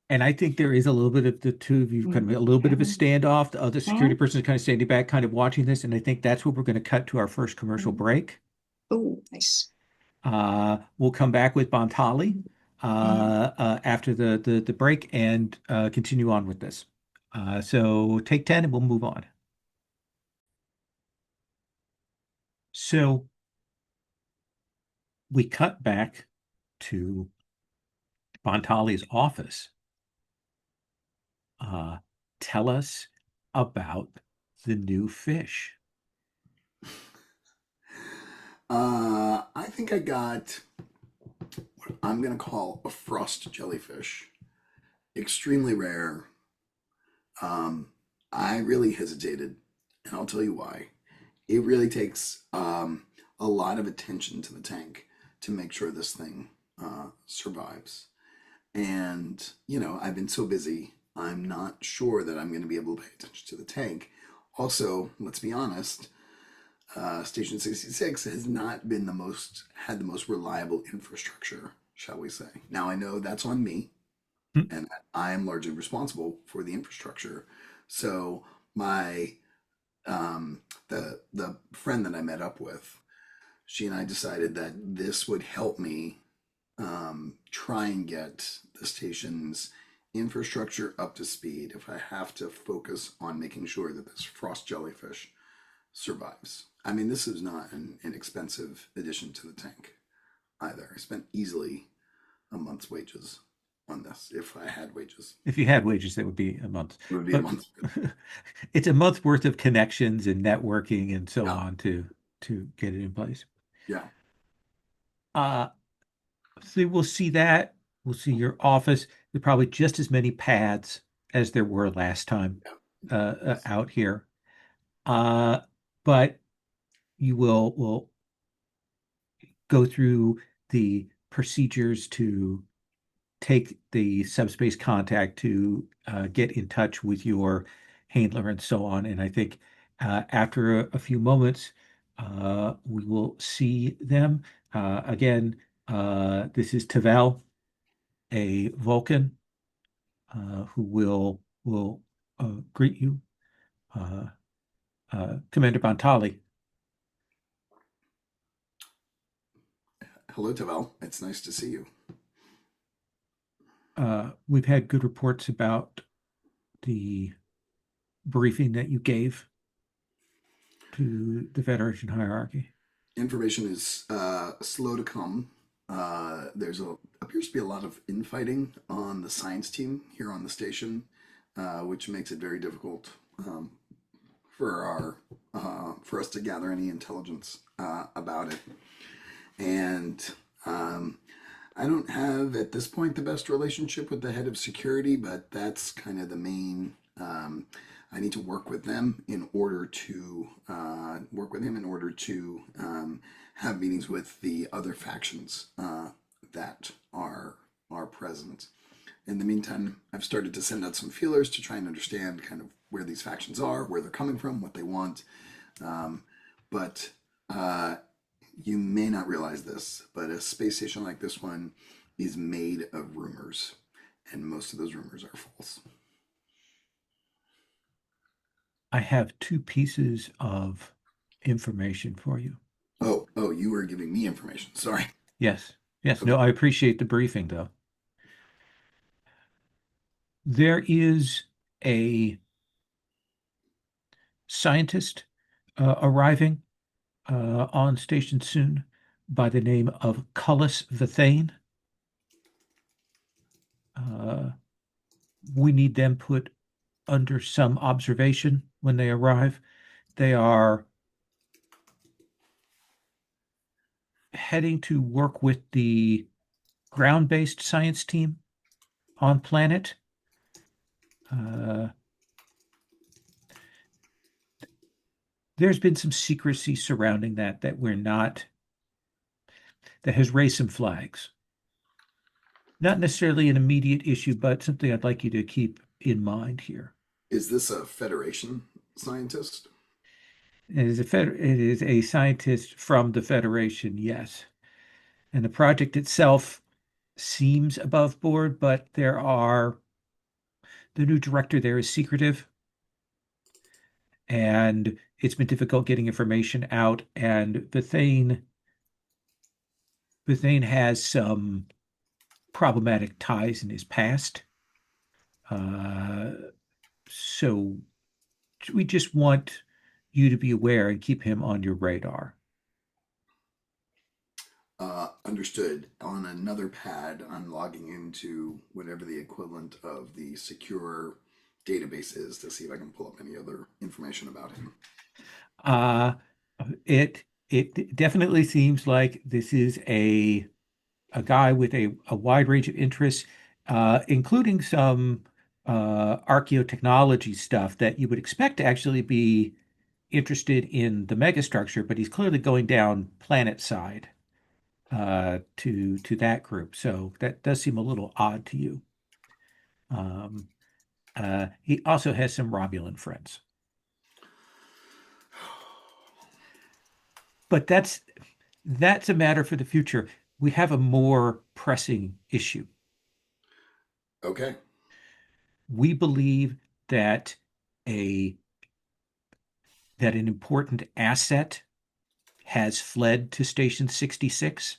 and I think there is a little bit of the two of you kind of a little bit of a standoff. The other security person is kind of standing back, kind of watching this, and I think that's where we're going to cut to our first commercial break. Oh, nice. We'll come back with Bontali after the break and continue on with this. So take 10 and we'll move on. So we cut back to Bontali's office. Tell us about the new fish. I think I got what I'm gonna call a frost jellyfish. Extremely rare. I really hesitated, and I'll tell you why. It really takes a lot of attention to the tank to make sure this thing survives. And, you know, I've been so busy, I'm not sure that I'm going to be able to pay attention to the tank. Also, let's be honest, Station 66 has not been had the most reliable infrastructure, shall we say. Now, I know that's on me, Hmm. and I am largely responsible for the infrastructure. So, my the friend that I met up with, she and I decided that this would help me try and get the station's infrastructure up to speed if I have to focus on making sure that this frost jellyfish survives. I mean, this is not an inexpensive addition to the tank either. I spent easily a month's wages on this if I had wages. If you had wages, that would be a month. It would be a But month. it's a month worth of connections and networking and so Yeah, on to get it in place. yeah, Uh, so we'll see that. We'll see your office. There are probably just as many pads as there were last time out here. Uh, but you will go through the procedures to take the subspace contact to get in touch with your handler and so on. And I think after a few moments, we will see them. Again, this is Tavel, a Vulcan, who will greet you. Uh, Commander Bontali. Hello, Tavel. It's nice to see you. we've had good reports about the briefing that you gave to the Federation hierarchy. Information is slow to come. Appears to be a lot of infighting on the science team here on the station, which makes it very difficult for us to gather any intelligence about it. And I don't have at this point the best relationship with the head of security, but that's kind of the main. I need to work with them in order to have meetings with the other factions that are present. In the meantime, I've started to send out some feelers to try and understand kind of where these factions are, where they're coming from, what they want. But you may not realize this, but a space station like this one is made of rumors, and most of those rumors are false. I have two pieces of information for you. Oh, you were giving me information. Sorry. Yes. Yes. Okay. No, I appreciate the briefing, though. There is a scientist arriving on station soon by the name of Cullis Vithane. We need them put under some observation when they arrive. They are heading to work with the ground-based science team on planet. There's been some secrecy surrounding that has raised some flags. Not necessarily an immediate issue, but something I'd like you to keep in mind here. Is this a Federation scientist? It is a scientist from the Federation, yes. And the project itself seems above board, but the new director there is secretive. And it's been difficult getting information out. And Bethane has some problematic ties in his past. So we just want you to be aware and keep him on your radar. Understood. On another pad, I'm logging into whatever the equivalent of the secure database is to see if I can pull up any other information about him. It definitely seems like this is a guy with a wide range of interests, including some archaeotechnology stuff that you would expect to actually be interested in the megastructure, but he's clearly going down planet side to that group. So that does seem a little odd to you. He also has some Romulan friends. But that's a matter for the future. We have a more pressing issue. Okay. We believe that an important asset has fled to Station 66.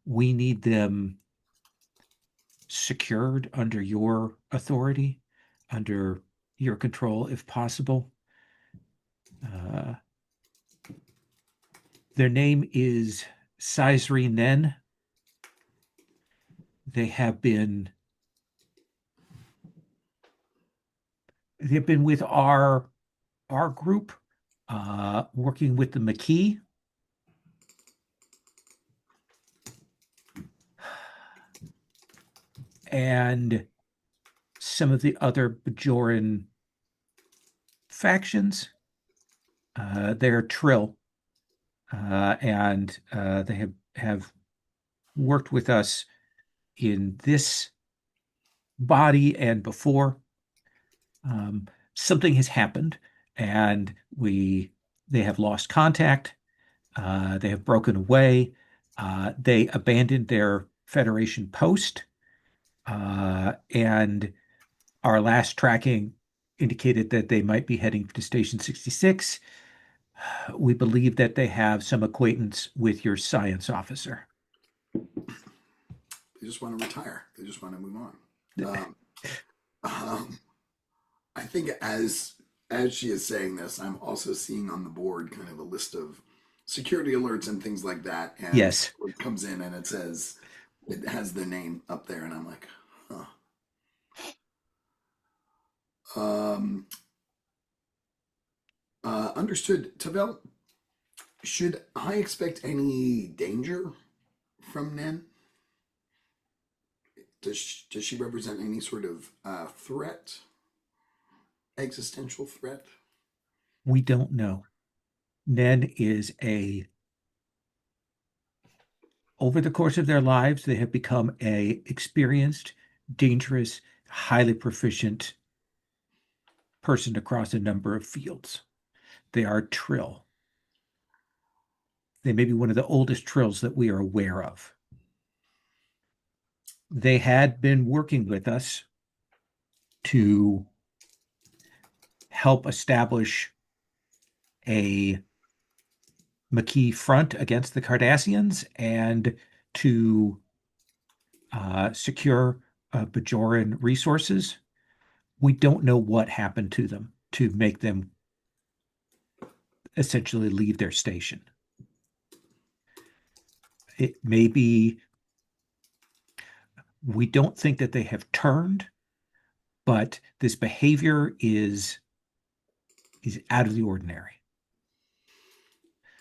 We need them secured under your authority, under your control, if possible. Their name is Syzree Nen. They've been with our group, working with the McKee. And some of the other Bajoran factions. They're Trill, and they have worked with us in this body and before. Something has happened, and they have lost contact. They have broken away. They abandoned their Federation post, and our last tracking indicated that they might be heading to Station 66. We believe that they have some acquaintance with your science officer. want to retire. They just want to move on. Um, I think as she is saying this, I'm also seeing on the board kind of a list of security alerts and things like that. And Yes. it comes in and it says it has the name up there, and I'm like, huh. Understood. Tavel, should I expect any danger from Nen? Does she represent any sort of threat, existential threat? We don't know. Nen is over the course of their lives, they have become a experienced, dangerous, highly proficient person across a number of fields. They are Trill. They may be one of the oldest Trills that we are aware of. They had been working with us to help establish a Maquis front against the Cardassians and to secure Bajoran resources. We don't know what happened to them to make them essentially leave their station. It may be, we don't think that they have turned, but this behavior is out of the ordinary.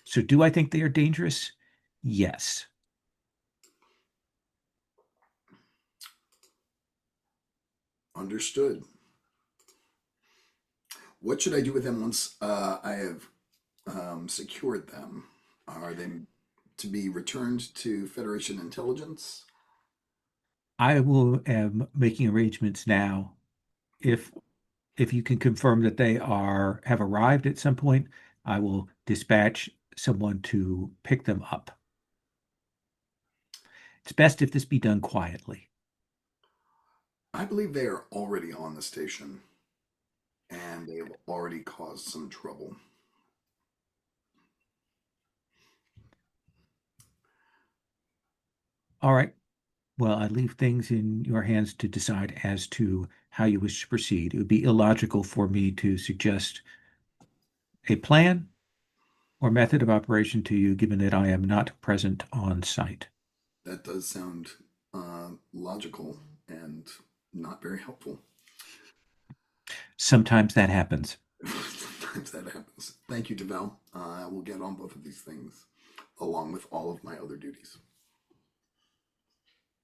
So do I think they are dangerous? Yes. Understood. What should I do with them once I have secured them? Are they to be returned to Federation intelligence? I am making arrangements now. If you can confirm that they have arrived at some point, I will dispatch someone to pick them up. It's best if this be done quietly. I believe they are already on the station, and they have already caused some trouble. All right. Well, I leave things in your hands to decide as to how you wish to proceed. It would be illogical for me to suggest a plan or method of operation to you, given that I am not present on site. That does sound logical and not very helpful. Sometimes that happens. Sometimes that happens. Thank you, Tavel. I will get on both of these things, along with all of my other duties.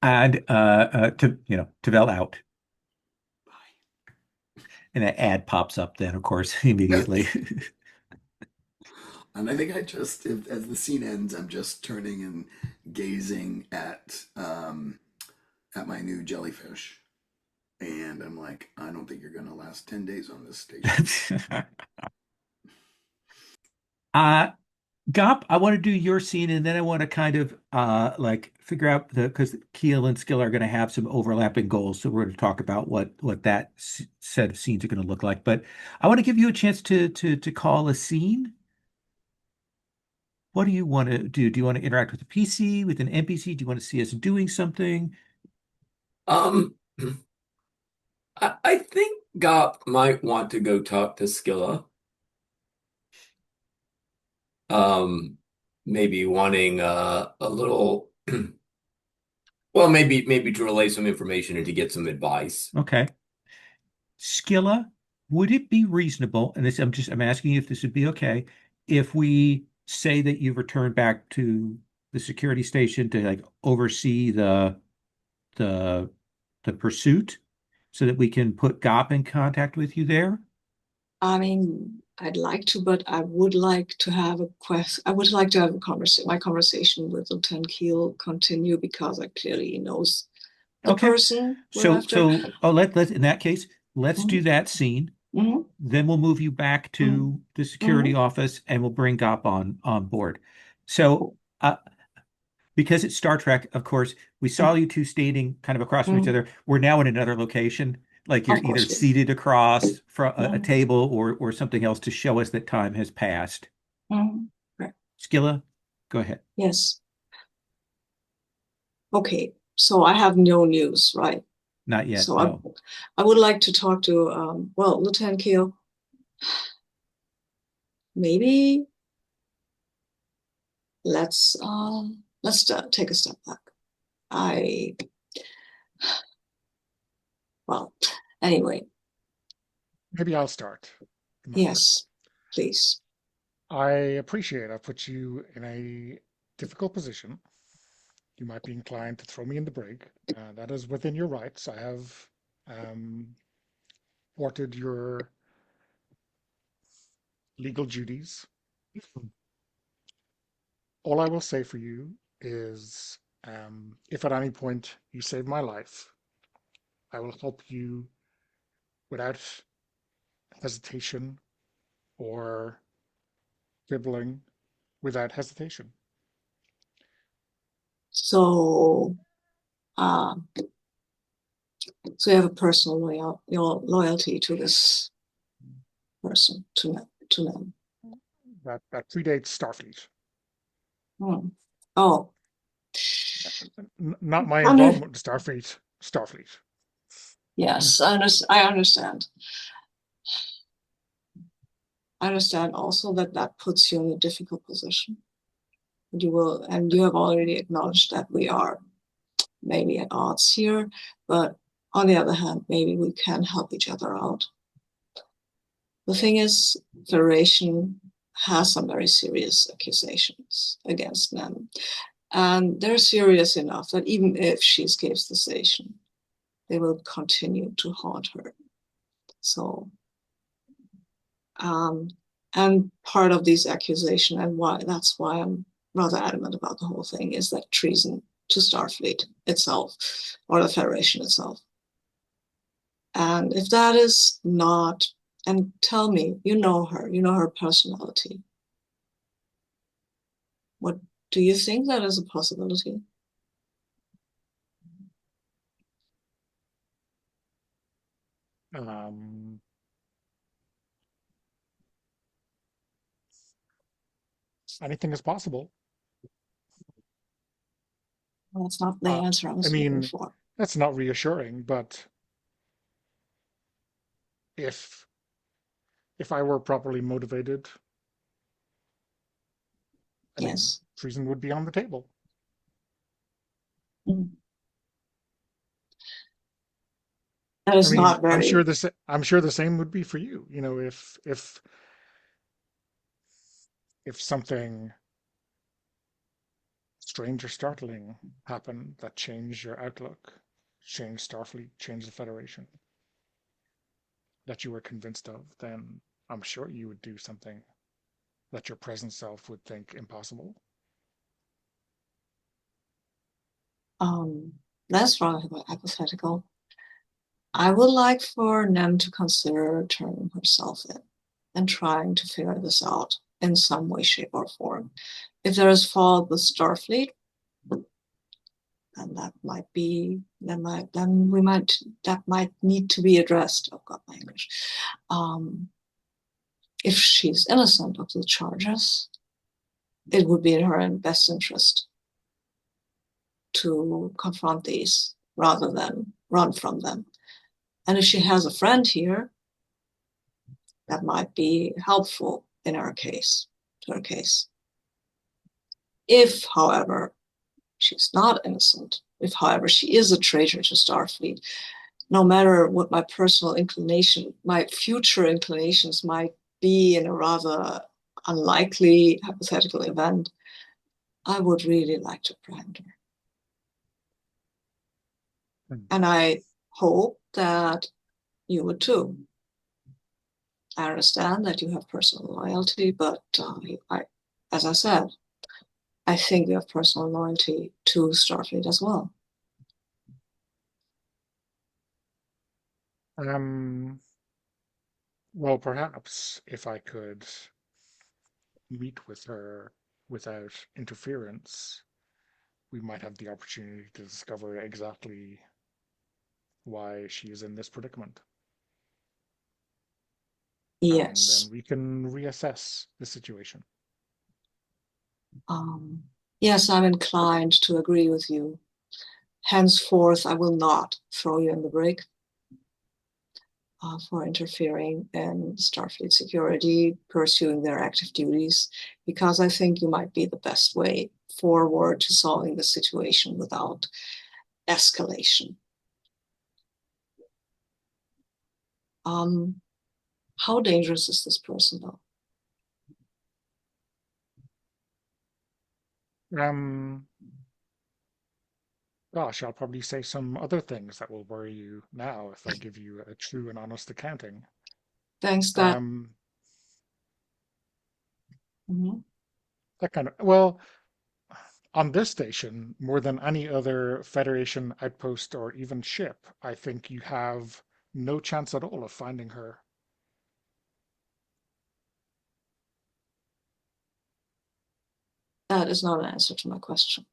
And Tavel out. Bye. And an ad pops up then, of course, immediately. And I think as the scene ends, I'm just turning and gazing at my new jellyfish, and I'm like, I don't think you're gonna last 10 days on this station. Gop, I want to do your scene, and then I want to kind of figure out because Keel and Skill are going to have some overlapping goals, so we're going to talk about what that set of scenes are going to look like. But I want to give you a chance to call a scene. What do you want to do? Do you want to interact with a PC, with an NPC? Do you want to see us doing something? Um, I think Gop might want to go talk to Skilla. Maybe wanting a little, well, maybe to relay some information and to get some advice. Okay. Skilla, would it be reasonable, and I'm asking you if this would be okay, if we say that you've returned back to the security station to oversee the pursuit so that we can put Gop in contact with you there? I mean, I'd like to, but I would like to have my conversation with Lieutenant Keel continue because I clearly knows the Okay. person we're So after. let's in that case, let's do that scene. Mhm. Then we'll move you back to the security office and we'll bring Gop on board. So because it's Star Trek, of course, we saw you two standing kind of across from each other. We're now in another location. Like you're Of course, either yes. seated across from a Mhm. table or something else to show us that time has passed. Right. Skilla, go ahead. Yes. Okay. So I have no news, right? Not yet, So no. I would like to talk to, well, Lieutenant Keel, maybe let's take a step back. Well, anyway, Maybe I'll start. yes, please. I appreciate I put you in a difficult position. You might be inclined to throw me in the brig. That is within your rights. I have thwarted your legal duties. All I will say for you is if at any point you save my life, I will help you without hesitation or quibbling, without hesitation. So, so you have a personal loyalty to this person, to them. That predates Starfleet. Hmm. Oh, Not my Under involvement with Starfleet. Starfleet. yes, I understand. I understand also that that puts you in a difficult position. And you have already acknowledged that we are maybe at odds here, but on the other hand, maybe we can help each other out. The thing is, Federation has some very serious accusations against Nen, and they're serious enough that even if she escapes the station, they will continue to haunt her. So, and part of these accusations, and that's why I'm rather adamant about the whole thing, is that treason to Starfleet itself, or the Federation itself. And if that is not, and tell me, you know her personality. What do you think that is a possibility? Anything is possible. Well, that's not the answer I was looking for. That's not reassuring, but if I were properly motivated, Yes. treason would be on the table. Mm. That is not very. I'm sure the same would be for you. You know, if something strange or startling happened that changed your outlook, changed Starfleet, changed the Federation, that you were convinced of, then I'm sure you would do something that your present self would think impossible. That's rather hypothetical. I would like for Nen to consider turning herself in and trying to figure this out in some way, shape, or form. If there is fault with Starfleet, then that might need to be addressed. Oh God, my English. If she's innocent of the charges, it would be in her best interest to confront these rather than run from them. And if she has a friend here, that might be helpful in her case, to her case. If, however, she's not innocent, if, however, she is a traitor to Starfleet, no matter what my personal inclination, my future inclinations might be in a rather unlikely hypothetical event, I would really like to apprehend her. And I hope that you would too. I understand that you have personal loyalty, but as I said, I think you have personal loyalty to Starfleet as well. Well, perhaps if I could meet with her without interference, we might have the opportunity to discover exactly why she is in this predicament. Yes. And then we can reassess the situation. Yes, I'm inclined to agree with you. henceforth, I will not throw you in the brig for interfering in Starfleet security, pursuing their active duties, because I think you might be the best way forward to solving the situation without escalation. How dangerous is this person, though? Gosh, I'll probably say some other things that will worry you now if I give you a true and honest accounting. Thanks, that. That kind of, well, on this station, more than any other Federation outpost or even ship, I think you have no chance at all of finding her. That is not an answer to my question.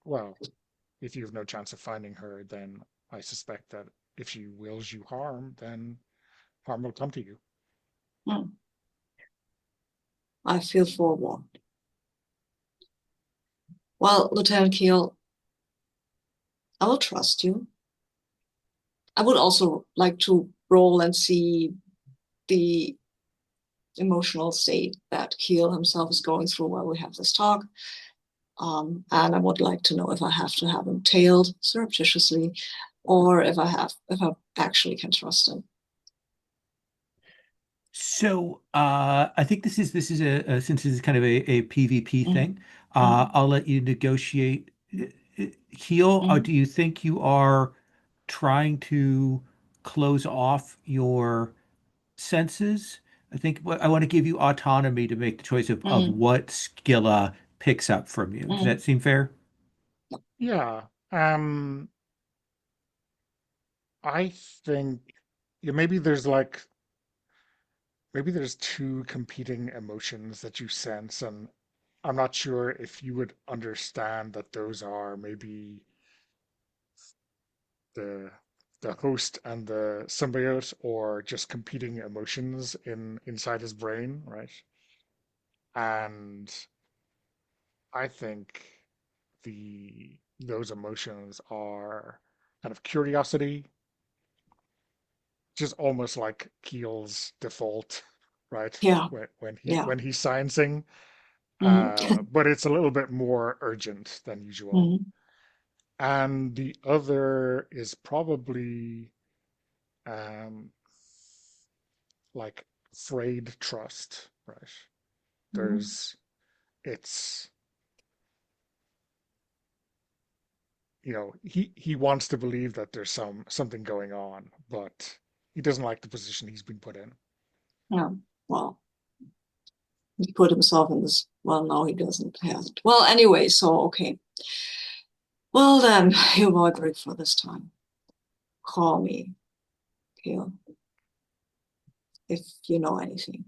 Well, if you have no chance of finding her, then I suspect that if she wills you harm, then harm will come to you. I feel forewarned. Well, Lieutenant Keel, I will trust you. I would also like to roll and see the emotional state that Keel himself is going through while we have this talk. And I would like to know if I have to have him tailed surreptitiously, or if I actually can trust him. So I think this is since this is kind of a PvP thing, I'll let you negotiate. Heel, do you think you are trying to close off your senses? I think I want to give you autonomy to make the choice of what Skilla picks up from you. Does that seem fair? Yeah. I think maybe there's two competing emotions that you sense, and I'm not sure if you would understand that those are maybe the host and the symbiote, or just competing emotions inside his brain, right? And I think those emotions are kind of curiosity, just almost like Keel's default, right? Yeah. When he's sciencing, Mm-hmm. but it's a little bit more urgent than usual. And the other is probably like frayed trust, right? There's it's he wants to believe that there's something going on, but he doesn't like the position he's been put in. Yeah. Well, he put himself in this. Well, no, he doesn't have it. Well, anyway, so okay. Well, then you avoid break for this time. Call me, Keel, if you know anything.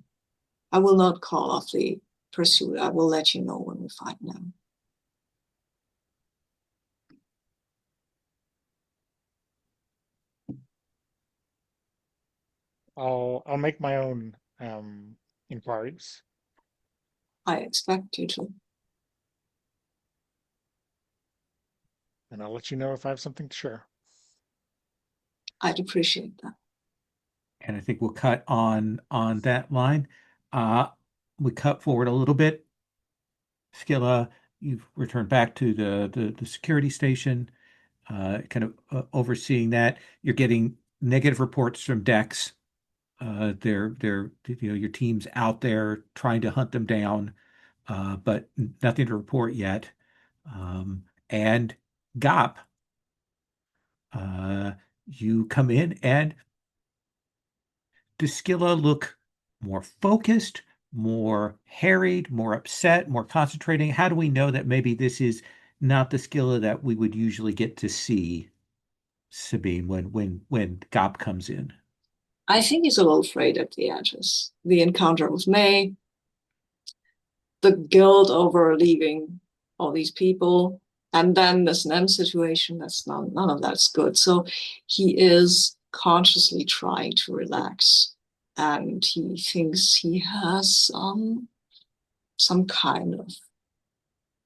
I will not call off the pursuit. I will let you know when we find them. I'll make my own inquiries, I expect you to. and I'll let you know if I have something to share. I'd appreciate that. And I think we'll cut on that line. We cut forward a little bit. Skilla, you've returned back to the security station, kind of overseeing that. You're getting negative reports from Dex. They're your team's out there trying to hunt them down, but nothing to report yet. And Gop, you come in, and does Skilla look more focused, more harried, more upset, more concentrating? How do we know that maybe this is not the Skilla that we would usually get to see, Sabine, when Gop comes in? I think he's a little afraid at the edges. The encounter with May, the guilt over leaving all these people, and then this Nen situation. None of that's good. So he is consciously trying to relax, and he thinks he has some kind of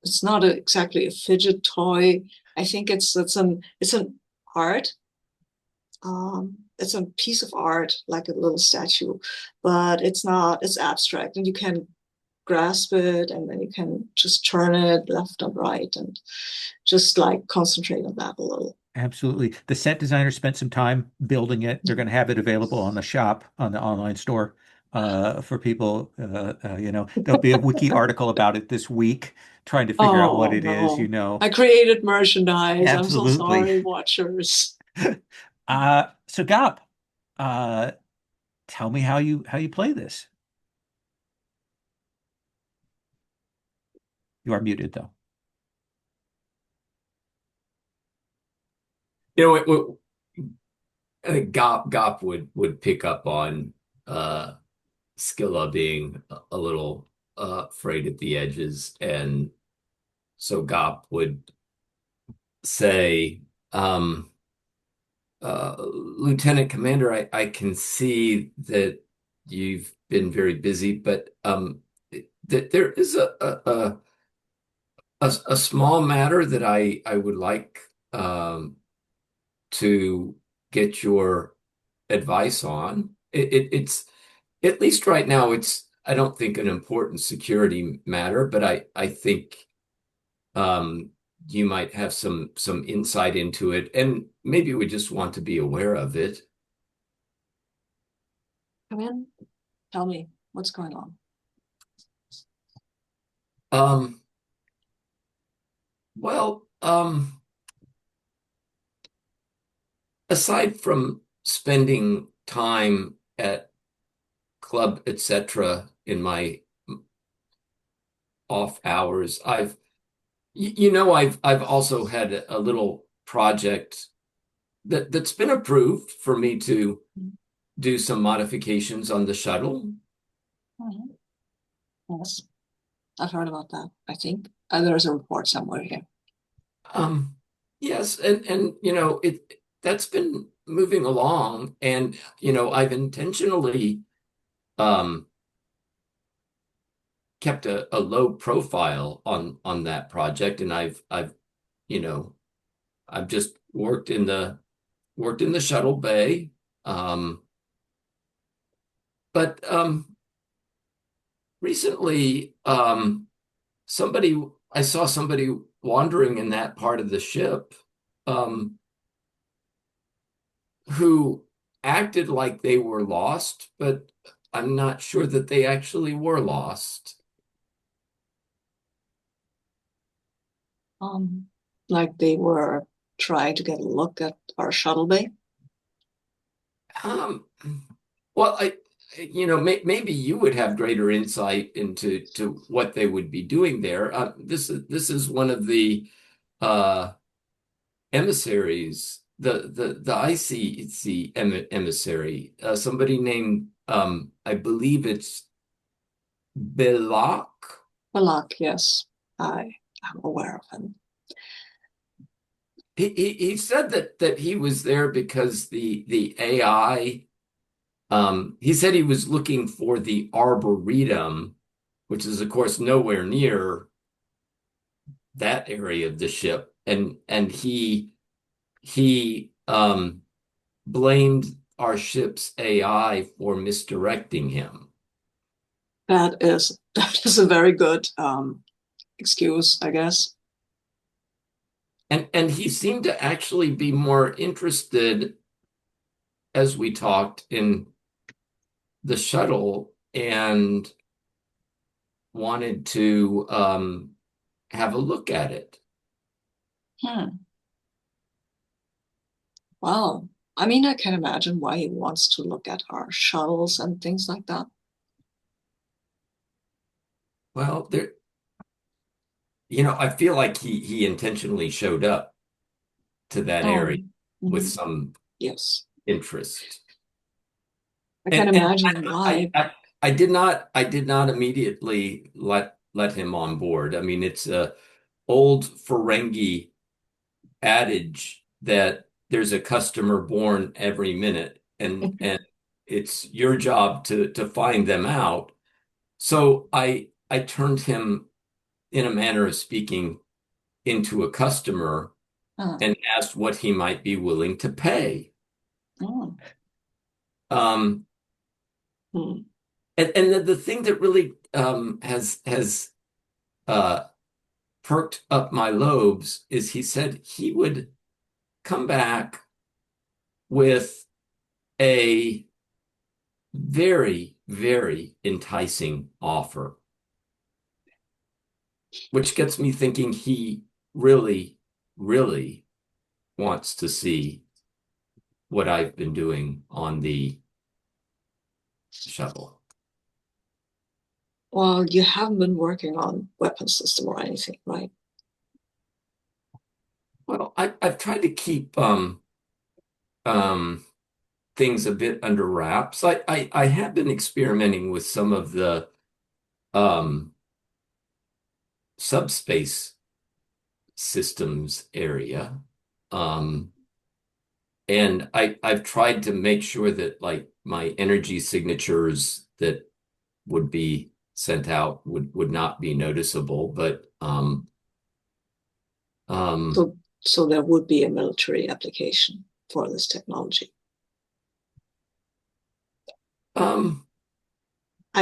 it's not exactly a fidget toy. I think it's an art. It's a piece of art, like a little statue, but it's not, it's abstract, and you can grasp it, and then you can just turn it left and right and just like concentrate on that a little. Absolutely. The set designer spent some time building it. They're going to have it available on the shop, on the online store, for people. There'll be a wiki article about it this week, trying to figure out what Oh it is, no. I created merchandise. I'm so Absolutely. sorry, watchers. So Gop, uh, tell me how you play this. You are muted though. You know, I think Gop would pick up on Scilla being a little frayed at the edges, and so Gop would say, Lieutenant Commander, I can see that you've been very busy, but that there is a small matter that I would like to get your advice on. It's at least right now, it's I don't think an important security matter, but I think um, you might have some insight into it, and maybe we just want to be aware of it. Come in. Tell me what's going on. Um, well, aside from spending time at club, etc., in my off hours, I've also had a little project that's been approved for me to do some modifications on the shuttle. Mhm. Yes, I've heard about that, I think. There's a report somewhere here. Yes, and that's been moving along, and I've intentionally um kept a low profile on that project, and I've you know I've just worked in the shuttle bay. Um, but recently, somebody I saw somebody wandering in that part of the ship, um, who acted like they were lost, but I'm not sure that they actually were lost. Like they were trying to get a look at our shuttle bay. Um, well, maybe you would have greater insight into what they would be doing there. This is one of the uh, emissaries, the ICC emissary, somebody named I believe it's Belak. Balak, yes, I am aware of him. He said that he was there because the AI. He said he was looking for the Arboretum, which is, of course, nowhere near that area of the ship, and he blamed our ship's AI for misdirecting him. That is a very good excuse, I guess. And he seemed to actually be more interested, as we talked, in the shuttle, and wanted to have a look at it. Hmm. Well, I mean, I can imagine why he wants to look at our shuttles and things like that. Well, I feel like he intentionally showed up to that area with Mhm. some Yes, interest. I can And imagine I, why. I, I did not immediately let him on board. I mean, it's a old Ferengi adage that there's a customer born every minute, and it's your job to find them out. So I turned him in a manner of speaking, into a customer and asked what he might be willing to pay. Oh. Um, Hmm. and the thing that really has perked up my lobes is he said he would come back with a very, very enticing offer, which gets me thinking he really, really wants to see what I've been doing on the shuttle. Well, you haven't been working on weapon system or anything, right? Well, I've tried to keep um, things a bit under wraps. I have been experimenting with some of the um, subspace systems area. And I've tried to make sure that like my energy signatures that would be sent out would not be noticeable, but So, so there would be a military application for this technology. I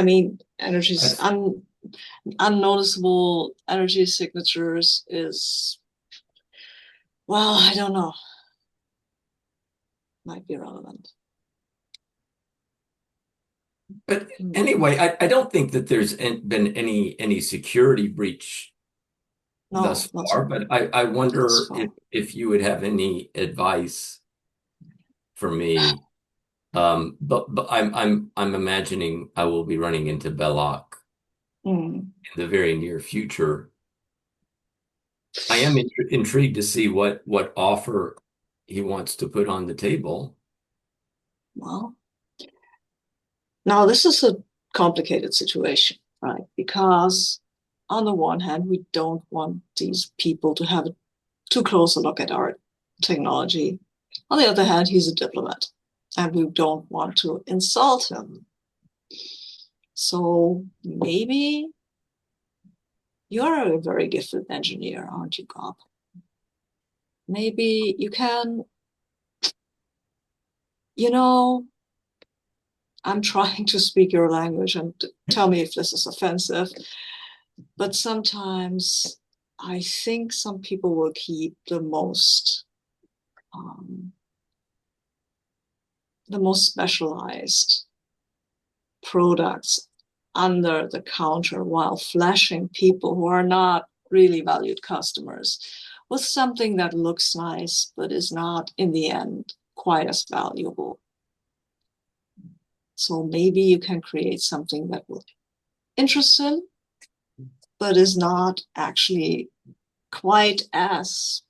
mean, unnoticeable energy signatures is, well, I don't know, might be relevant. But anyway, I don't think that there's been any security breach thus far, but I wonder if you would have any advice for me. But I'm imagining I will be running into Belloc in the very near future. I am intrigued to see what offer he wants to put on the table. Well, now this is a complicated situation, right? Because on the one hand, we don't want these people to have a too close a look at our technology. On the other hand, he's a diplomat, and we don't want to insult him. So maybe you're a very gifted engineer, aren't you, Gob? Maybe you can, I'm trying to speak your language and tell me if this is offensive, but sometimes I think some people will keep the most specialized products under the counter while flashing people who are not really valued customers with something that looks nice but is not in the end quite as valuable. So maybe you can create something that will interest him but is not actually quite as,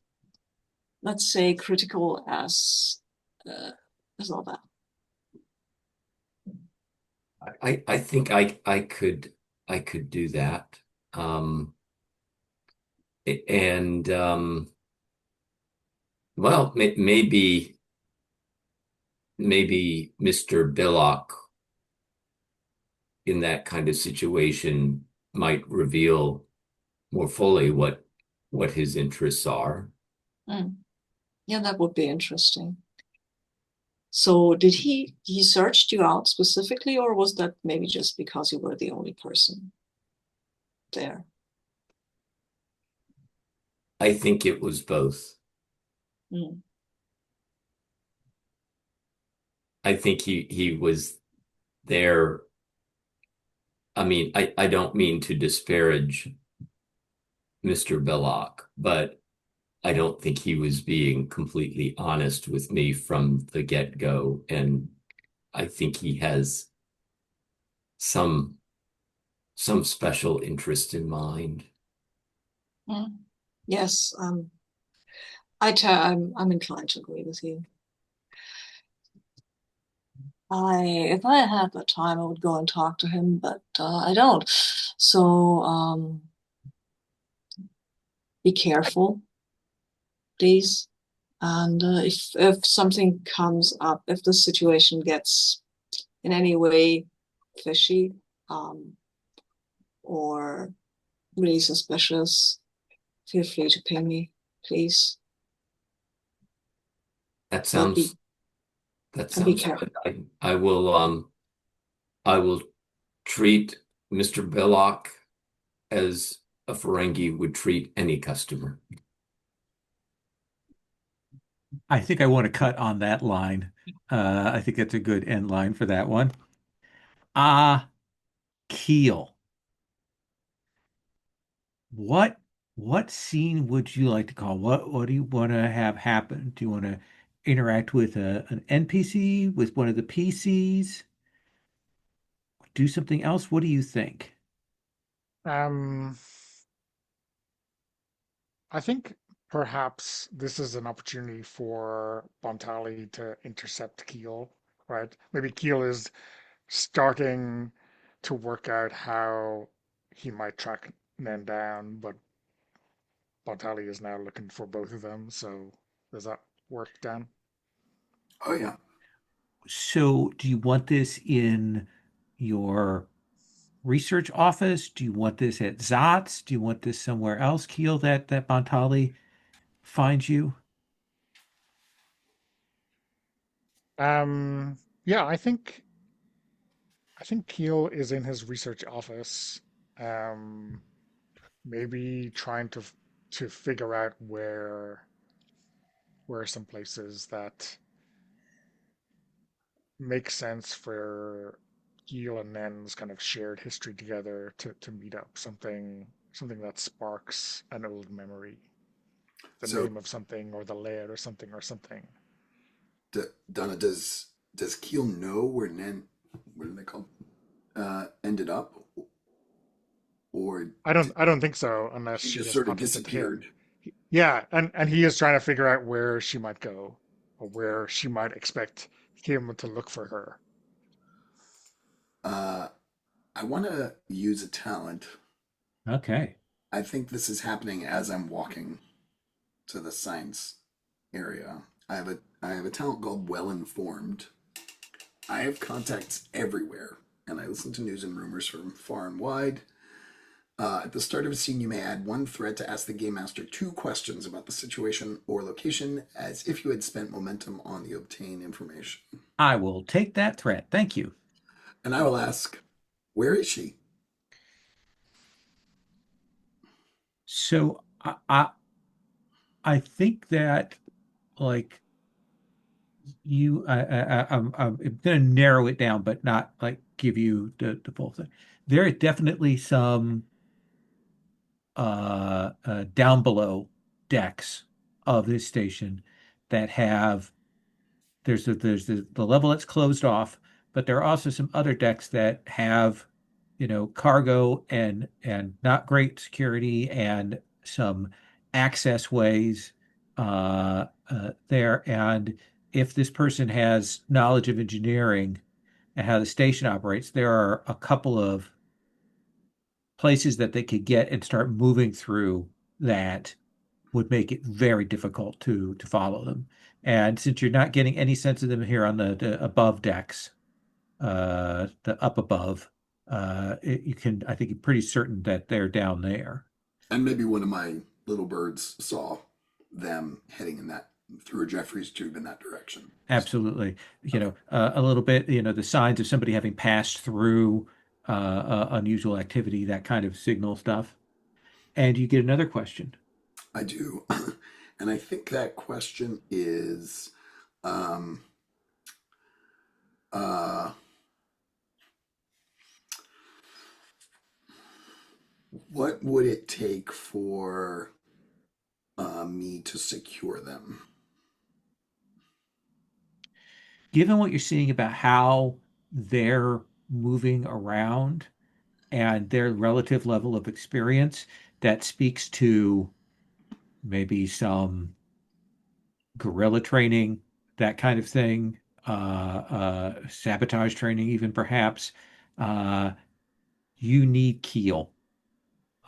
let's say, critical as all that. I think I could do that. And well, maybe Mr. Billock in that kind of situation might reveal more fully what his interests are. Yeah, that would be interesting. So did he searched you out specifically, or was that maybe just because you were the only person there? I think it was both. I think he was there. I mean, I don't mean to disparage Mr. Belloc, but I don't think he was being completely honest with me from the get-go. And I think he has some special interest in mind. Yes, I'm inclined to agree with you. If I had the time, I would go and talk to him, but I don't. So be careful, please. And if something comes up, if the situation gets in any way fishy, or really suspicious, feel free to ping me, please. That But sounds and be good. careful. I will treat Mr. Belloc as a Ferengi would treat any customer. I think I want to cut on that line. I think that's a good end line for that one. Ah, Keel. What what scene would you like to call? What do you want to have happen? Do you want to interact with an NPC, with one of the PCs? Do something else? What do you think? Um, I think perhaps this is an opportunity for Bontali to intercept Keel, right? Maybe Keel is starting to work out how he might track Nen down, but Bontali is now looking for both of them. So does that work, Dan? Oh yeah. So, do you want this in your research office? Do you want this at Zot's? Do you want this somewhere else, Keel, that Bontali finds you? Um, yeah, I think Keel is in his research office, um, maybe trying to figure out where are some places that make sense for Keel and Nen's kind of shared history together to meet up, something that sparks an old memory, the So, name of something or the layout or something or something. Donna, does Keel know where Nen, what are they called, ended up, or did I don't think so unless she she just has sort of contact it to disappeared? him. Yeah, and he is trying to figure out where she might go or where she might expect him to look for her. Uh, I want to use a talent. Okay. I think this is happening as I'm walking to the science area. I have a talent called Well Informed. I have contacts everywhere, and I listen to news and rumors from far and wide. At the start of a scene, you may add one thread to ask the game master two questions about the situation or location, as if you had spent momentum on the obtained information. I will take that threat. Thank you. And I will ask, where is she? So I think that like I'm going to narrow it down, but not like give you the full thing. There are definitely some down below decks of this station that have there's the level that's closed off, but there are also some other decks that have, cargo and not great security and some access ways there. And if this person has knowledge of engineering and how the station operates, there are a couple of places that they could get and start moving through that would make it very difficult to follow them. And since you're not getting any sense of them here on the above decks, the up above, you can, I think you're pretty certain that they're down there. And maybe one of my little birds saw them heading in that through a Jeffries tube in that direction. So, Absolutely. okay. A little bit, the signs of somebody having passed through unusual activity, that kind of signal stuff. And you get another question. I do. And I think that question is um, uh, what would it take for me to secure them? Given what you're seeing about how they're moving around and their relative level of experience, that speaks to maybe some guerrilla training, that kind of thing, sabotage training, even perhaps. Uh, you need Keel.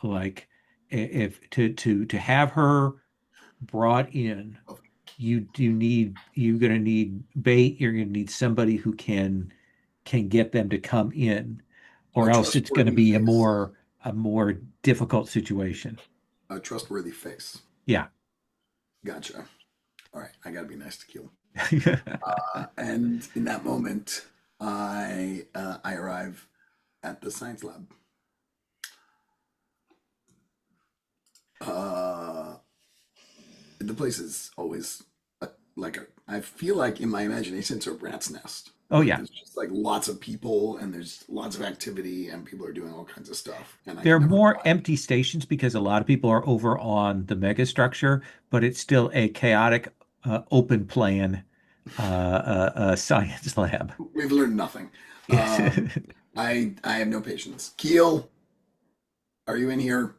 Like if to have her brought in, you're gonna need bait, you're gonna need somebody who can get them to come in, A or else it's gonna trustworthy be a face. more a more difficult situation. A trustworthy face. Yeah. Gotcha. All right, I gotta be nice to Keel. And in that moment, I arrive at the science lab. Uh, the place is always I feel like in my imagination it's a rat's nest. Oh Like yeah. there's just like lots of people and there's lots of activity and people are doing all kinds of stuff and I There are can never more find. empty stations because a lot of people are over on the megastructure, but it's still a chaotic, open plan science lab. We've learned nothing. Yes. I have no patience. Keel, are you in here?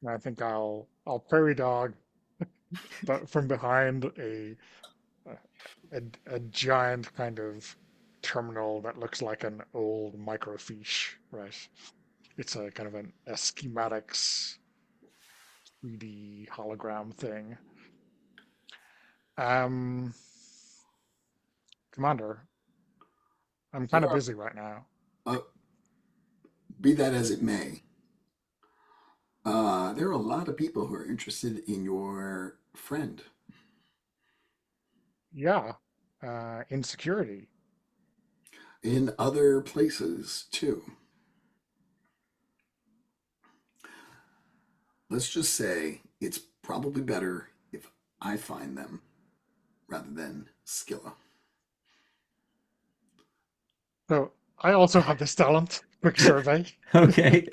And I think I'll prairie dog but from behind a giant kind of terminal that looks like an old microfiche, right? It's a kind of a schematics 3D hologram thing. Um, Commander, I'm kind There of are, busy right now. uh, be that as it may, there are a lot of people who are interested in your friend. Yeah, in security. In other places too. Let's just say it's probably better if I find them rather than Skilla. So I also have this talent. Quick survey. Okay.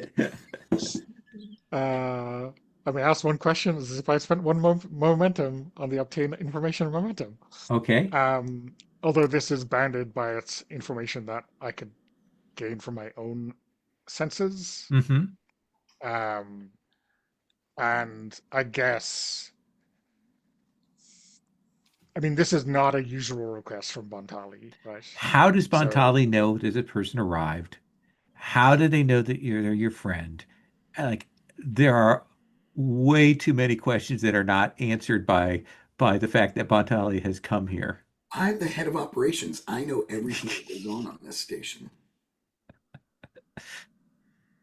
Uh, I may ask one question is if I spent one momentum on the obtain information momentum. Okay. Um, Although this is bounded by its information that I could gain from my own senses. Hmm. Um, and I guess, I mean, this is not a usual request from Bontali, right? How does So, Bontali know that a person arrived? How do they know that they're your friend? Like, there are way too many questions that are not answered by the fact that Bontali has come here. I'm the head of operations. I know everything that goes on this station.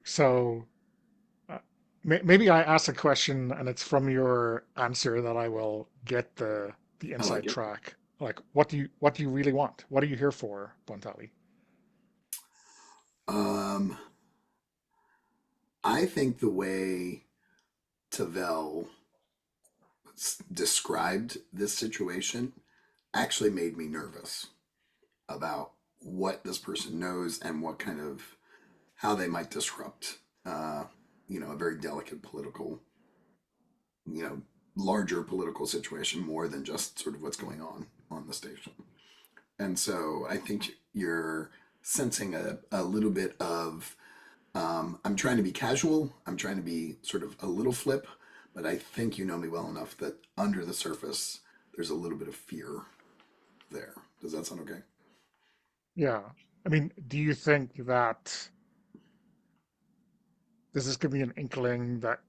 so uh, maybe I ask a question and it's from your answer that I will get the I like inside it. track. Like, what do you really want? What are you here for, Bontali? Um, I think the way Tavel described this situation actually made me nervous about what this person knows and what kind of how they might disrupt, uh, a very delicate political, you know, larger political situation more than just sort of what's going on the station. And so I think you're sensing a little bit of I'm trying to be casual. I'm trying to be sort of a little flip, but I think you know me well enough that under the surface, there's a little bit of fear there. Does that sound okay? Yeah. I mean, do you think that does this give me an inkling that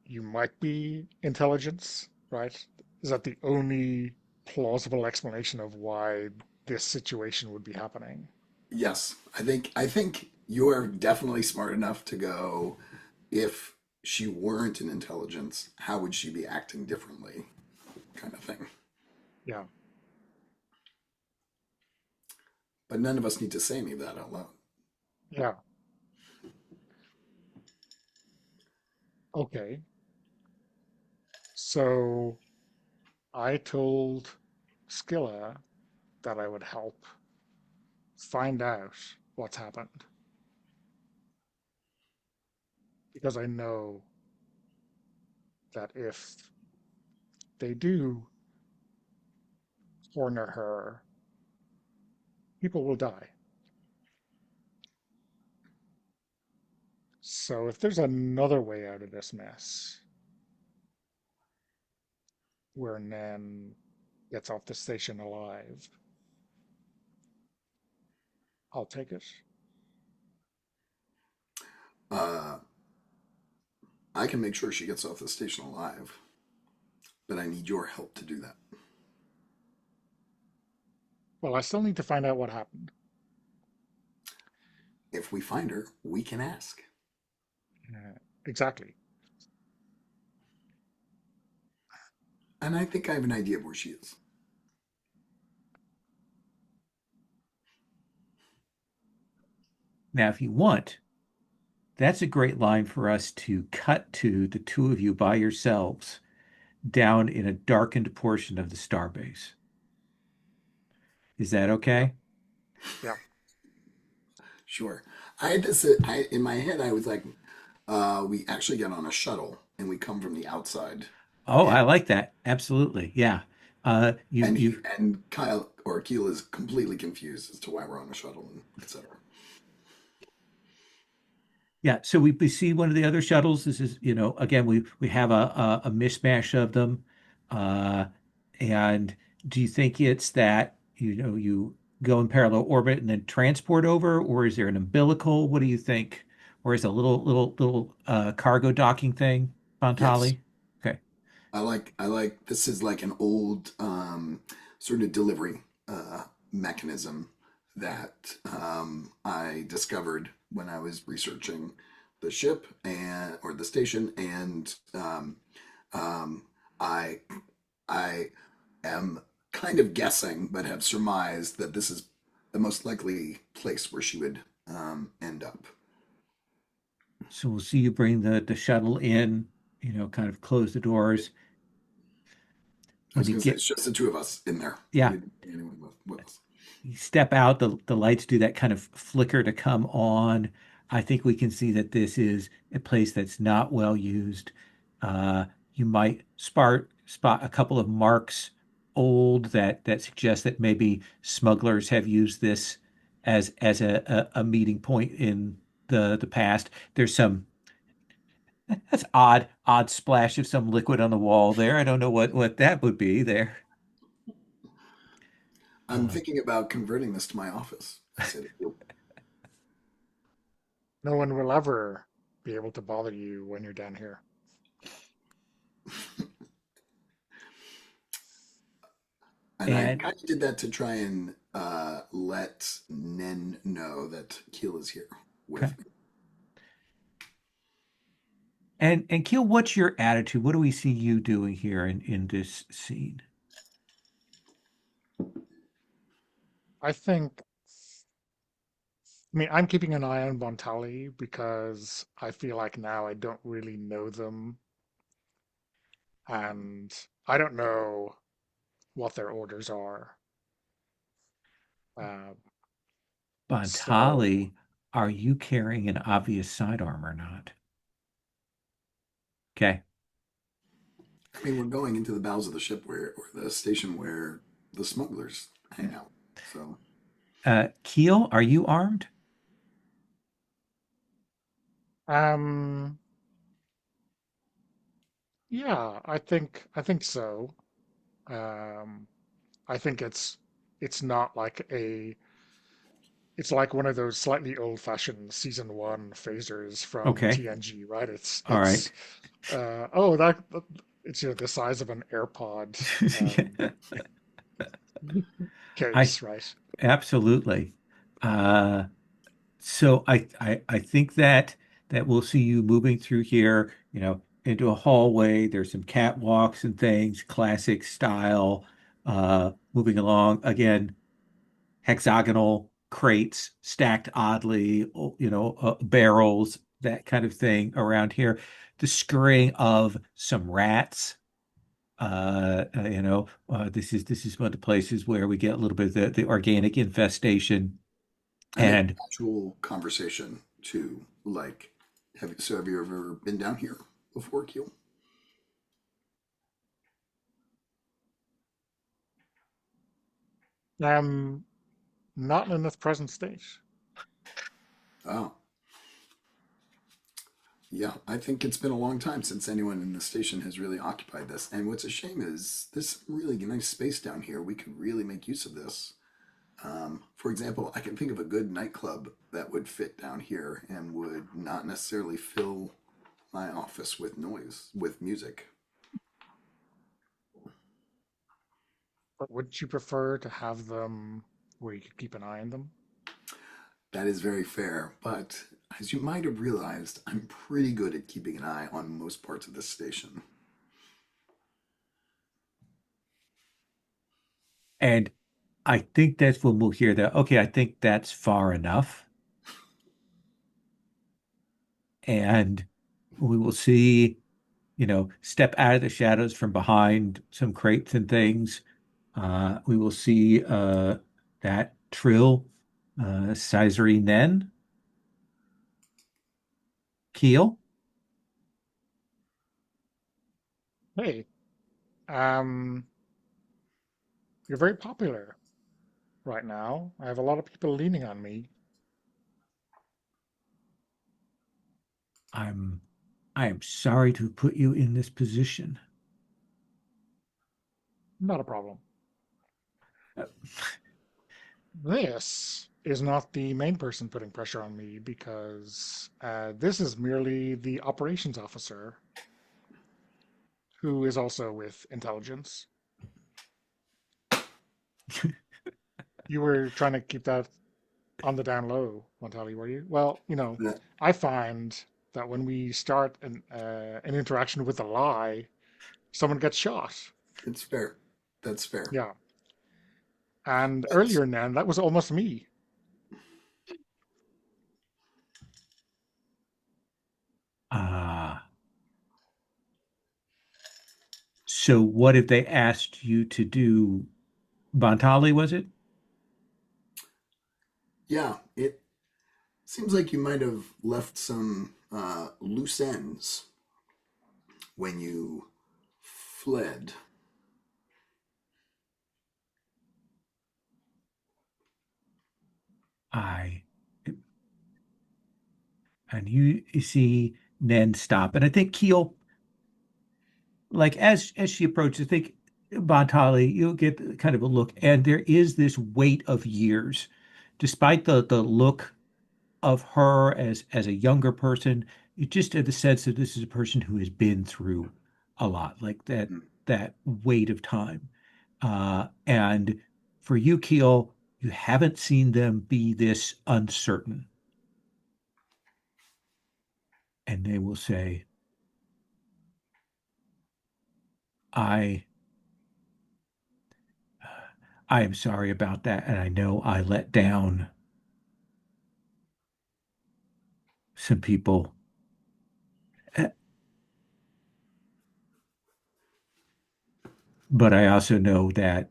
you might be intelligence, right? Is that the only plausible explanation of why this situation would be happening? Yes, I think you're definitely smart enough to go. If she weren't an intelligence, how would she be acting differently? Kind of thing. Yeah. But none of us need to say any of that out loud. Yeah. Okay. So I told Skilla that I would help find out what's happened because I know that if they do corner her, people will die. So if there's another way out of this mess where Nen gets off the station alive, I'll take it. Uh, I can make sure she gets off the station alive, but I need your help to do that. Well, I still need to find out what happened. if we find her, we can ask. Exactly. And I think I have an idea of where she is. Now, if you want, that's a great line for us to cut to the two of you by yourselves down in a darkened portion of the starbase. Is that Yeah. okay? Yeah. Sure. I had this in my head. I was like, we actually get on a shuttle and we come from the outside, Oh, and I like that. Absolutely. Yeah. You and Kyle or Keel is completely confused as to why we're on a shuttle, and etc. Yeah, so we see one of the other shuttles. This is, again, we have a mishmash of them. Uh, and do you think it's that, you go in parallel orbit and then transport over, or is there an umbilical? What do you think? Or is it a little cargo docking thing, Yes, Bontali? Okay. I like this is like an old sort of delivery mechanism that I discovered when I was researching the ship and or the station, and um, I I am kind of guessing, but have surmised that this is the most likely place where she would end up. So we'll see you bring the shuttle in, kind of close the doors. I When was you going to say get, it's just the two of us in there. yeah, We didn't see anyone with us. you step out, the lights do that kind of flicker to come on. I think we can see that this is a place that's not well used. You might spot a couple of marks old that suggest that maybe smugglers have used this as a meeting point in the past. There's some that's odd splash of some liquid on the wall there. I don't know what that would be there. I'm thinking about converting this to my office. I said, No one will ever be able to bother you when you're down here. and I And kind of did that to try and let Nen know that Keel is here okay. with me. And Keel, what's your attitude? What do we see you doing here in this scene? I think, I mean, I'm keeping an eye on Bontali because I feel like now I don't really know them and I don't know what their orders are. Uh, so Bontali, are you carrying an obvious sidearm or not? Okay. I mean, we're going into the bowels of the ship where, or the station where the smugglers hang out. So Keel, are you armed? Um, yeah, I think so. Um, I think it's not like it's like one of those slightly old-fashioned season one phasers from Okay. TNG, right? It's All right. it's oh that it's the size of an AirPod Yeah. I case, right? absolutely. Uh, so I think that we'll see you moving through here, into a hallway. There's some catwalks and things, classic style, moving along. Again, hexagonal crates stacked oddly, barrels, that kind of thing around here. The scurrying of some rats. This is one of the places where we get a little bit of the organic infestation. and an And actual conversation to like, have you ever been down here before, Keel? Um, Not in its present state. Oh, yeah, I think it's been a long time since anyone in the station has really occupied this. And what's a shame is there's some really nice space down here. We could really make use of this. For example, I can think of a good nightclub that would fit down here and would not necessarily fill my office with noise, with music. But would you prefer to have them where you could keep an eye on them? That is very fair, but as you might have realized, I'm pretty good at keeping an eye on most parts of this station. And I think that's when we'll hear that, okay, I think that's far enough. And we will see, step out of the shadows from behind some crates and things. We will see that Trill, Syzree Nen, Keel. Hey, um, you're very popular right now. I have a lot of people leaning on me. I'm I am sorry to put you in this position. Not a problem. Uh, This is not the main person putting pressure on me because this is merely the operations officer who is also with intelligence. You were trying to keep that on the down low, Bontali, were you? Well, That, I find that when we start an interaction with a lie, someone gets shot. it's fair. That's fair. Yeah. And But earlier, Nan, that was almost me. uh, so what if they asked you to do Bontali, was it? yeah, it seems like you might have left some loose ends when you fled. I and you see Nen stop. And I think Keel, like as she approaches, I think Bontali, you'll get kind of a look, and there is this weight of years, despite the look of her as a younger person. You just have the sense that this is a person who has been through a lot, like that weight of time. And for you, Keel, you haven't seen them be this uncertain. And they will say, I I am sorry about that, and I know I let down some people. Uh, But I also know that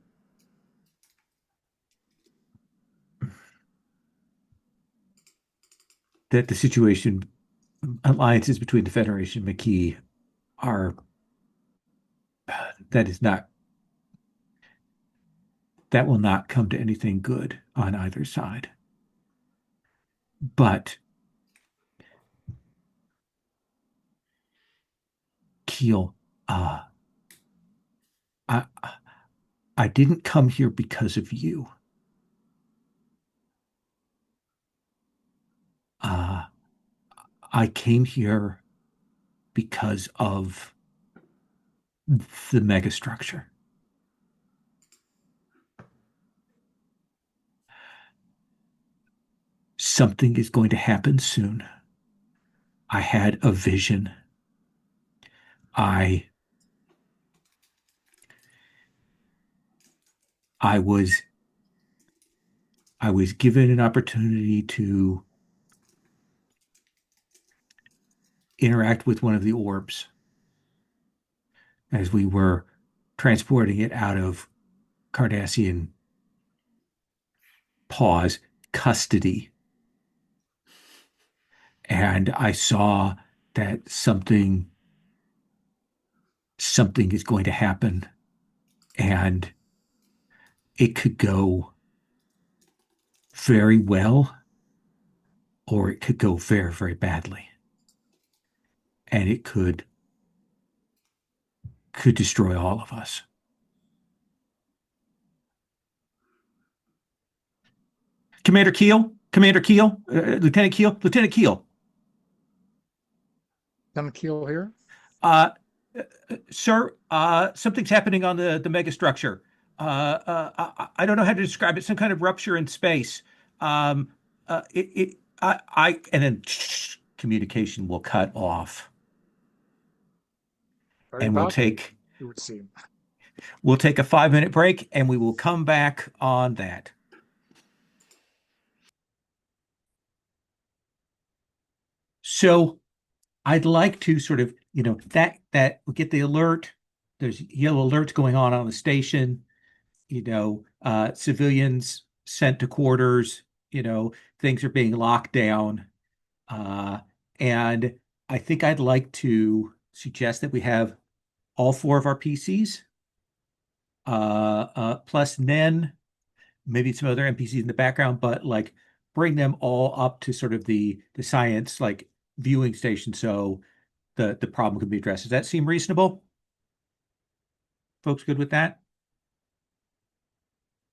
the situation alliances between the Federation and McKee are that is not that will not come to anything good on either side. But Keel, I I didn't come here because of you. Uh, I came here because of the megastructure. Something is going to happen soon. I had a vision. I I was I was given an opportunity to interact with one of the orbs as we were transporting it out of Cardassian pause custody. And I saw that something is going to happen, and it could go very well or it could go very, very badly. And it could destroy all of us. Commander Keel, Commander Keel, Lieutenant Keel, Lieutenant Keel. Can Keel here? Uh, Sir, something's happening on the megastructure. I don't know how to describe it. Some kind of rupture in space. Um, and then communication will cut off, Very and bad, it would seem. we'll take a 5-minute break, and we will come back on that. So I'd like to sort of, that we get the alert. There's yellow alerts going on the station. Civilians sent to quarters. Things are being locked down. Uh, and I think I'd like to suggest that we have all 4 of our PCs, plus Nen, maybe some other NPCs in the background, but like bring them all up to sort of the science like viewing station so the problem can be addressed. Does that seem reasonable? Folks good with that?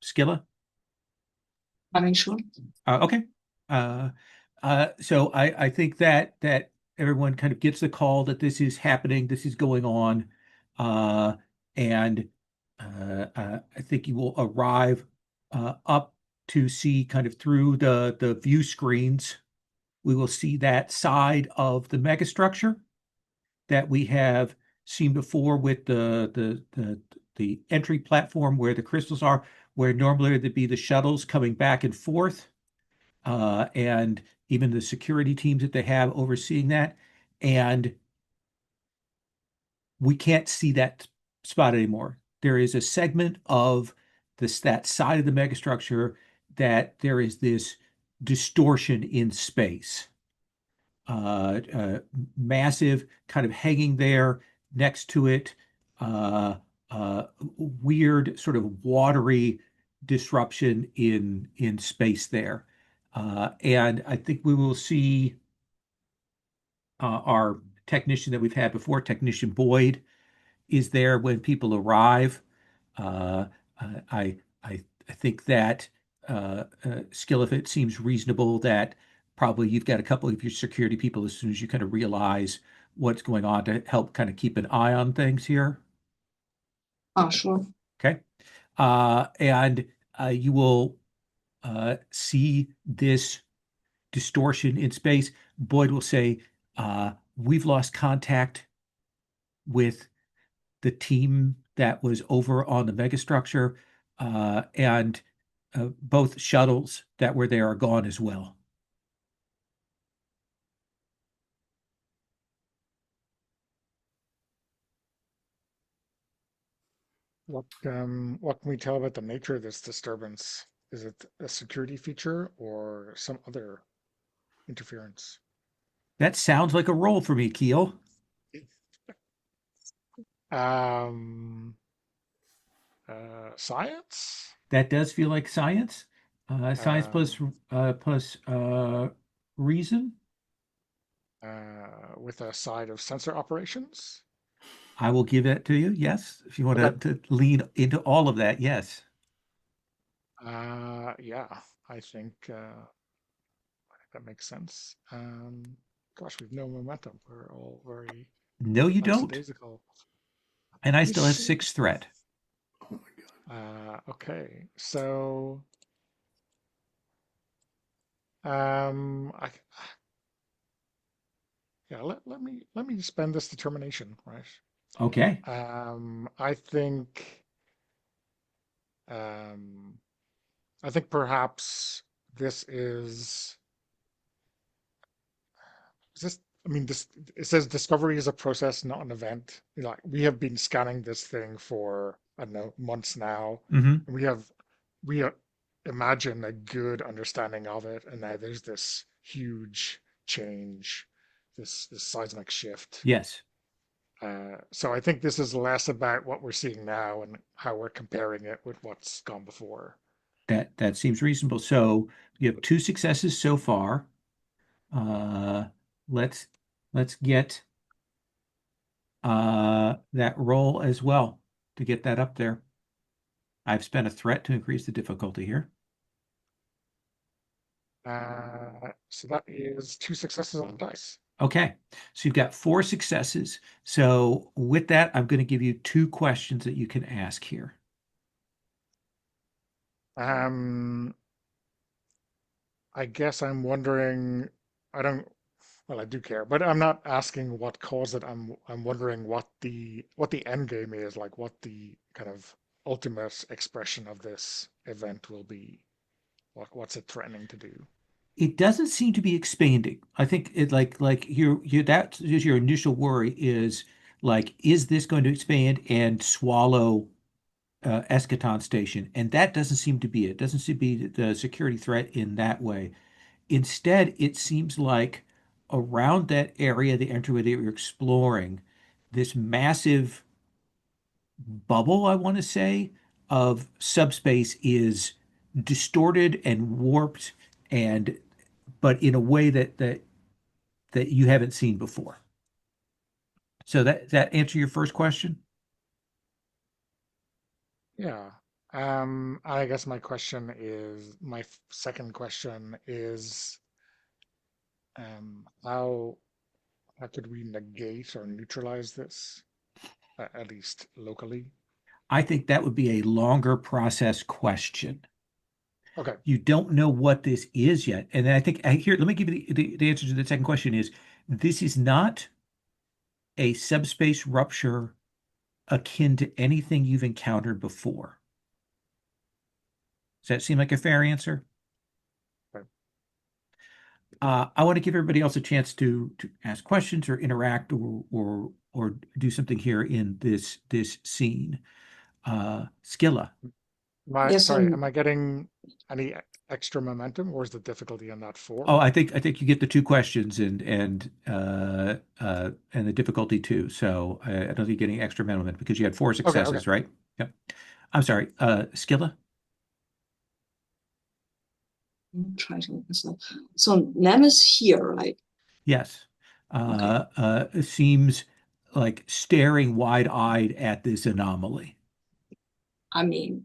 Skilla? I mean, sure. Okay. Uh, so I think that everyone kind of gets the call that this is happening, this is going on, and I think you will arrive up to see kind of through the view screens. We will see that side of the megastructure that we have seen before with the entry platform where the crystals are, where normally there'd be the shuttles coming back and forth, and even the security teams that they have overseeing that. And we can't see that spot anymore. There is a segment of that side of the megastructure that there is this distortion in space. uh, uh, Massive, kind of hanging there next to it, uh, weird, sort of watery disruption in space there. And I think we will see our technician that we've had before, Technician Boyd, is there when people arrive. Uh, I think that Skill, if it seems reasonable, that probably you've got a couple of your security people as soon as you kind of realize what's going on to help kind of keep an eye on things here. Oh, sure. Okay. And you will see this distortion in space. Boyd will say, we've lost contact with the team that was over on the megastructure, and both shuttles that were there are gone as well. What can we tell about the nature of this disturbance? Is it a security feature or some other interference? That sounds like a role for me, Keel. Um, Science? That does feel like science. Science Um, plus reason. with a side of sensor operations? I will give that to you. Yes, if you want Okay. to lean into all of that, yes. Yeah, I think that makes sense. Gosh, we've no momentum. We're all very No, you don't. lackadaisical. And I still have 6 threat. Oh my god. Okay, so I yeah, let me spend this determination, right? Okay. I think um, I think perhaps this is this. I mean, this it says discovery is a process, not an event. Like we have been scanning this thing for I don't know months now, Hmm. and we imagine a good understanding of it, and now there's this huge change, this seismic shift. Yes, So I think this is less about what we're seeing now and how we're comparing it with what's gone before. that seems reasonable. So you have 2 successes so far. Uh, let's let's get that roll as well to get that up there. I've spent a threat to increase the difficulty here. So that is 2 successes on the dice. Okay, so you've got 4 successes. So with that, I'm going to give you 2 questions that you can ask here. Um, I guess I'm wondering, I don't, well, I do care, but I'm not asking what caused it. I'm wondering what the end game is, like what the kind of ultimate expression of this event will be. What's it threatening to do? It doesn't seem to be expanding. I think it like you that is your initial worry is like, is this going to expand and swallow Eschaton Station? And that doesn't seem to be it. Doesn't seem to be the security threat in that way. Instead, it seems like around that area, the entryway that you're exploring, this massive bubble, I want to say, of subspace is distorted and warped and but in a way that you haven't seen before. So that answer your first question? Yeah. I guess my second question is, how could we negate or neutralize this, at least locally? I think that would be a longer process question. Okay. You don't know what this is yet. And I think here, let me give you the answer to the second question is this is not a subspace rupture akin to anything you've encountered before. Does that seem like a fair answer? Right. I want to give everybody else a chance to ask questions or interact or do something here in this scene. Scilla. Yes, Sorry, am I getting any extra momentum, or is the difficulty on that Oh, four? I think you get the two questions and the difficulty too. So I don't think you're getting extra moment because you had four Okay, okay. successes, right? Yep. I'm sorry. Skilla? I'm trying to make myself. So Nem is here, right? Yes. Okay. It seems like staring wide-eyed at this anomaly. I mean,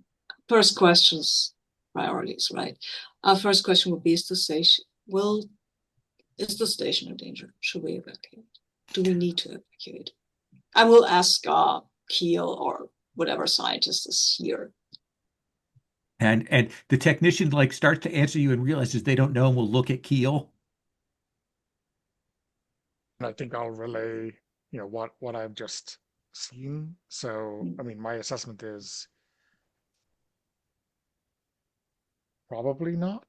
first questions, priorities, right? Our first question would be: is the station in danger? Should we evacuate? Do we need to evacuate? I will ask Keel or whatever scientist is here. And the technician like starts to answer you and realizes they don't know and will look at Keel. And I think I'll relay, what I've just seen. So, I mean, my assessment is probably not.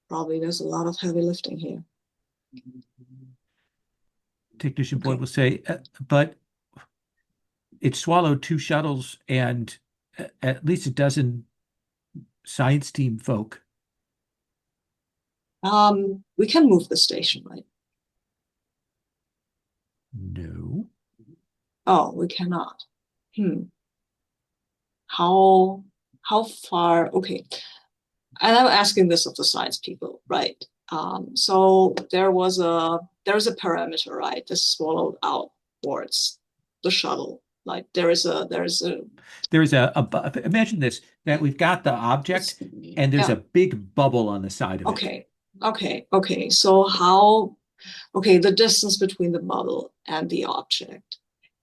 Probably there's a lot of heavy lifting here. Technician Boyd Okay. will say, but it swallowed two shuttles and at least a dozen science team folk. We can move the station, right? No. Oh, we cannot. Hmm. How far? Okay. And I'm asking this of the science people, right? So there's a parameter, right? This swallowed outwards the shuttle. Like there's a Imagine this, that we've got the object and there's yeah. a big bubble on the side of it. Okay. So the distance between the bubble and the object.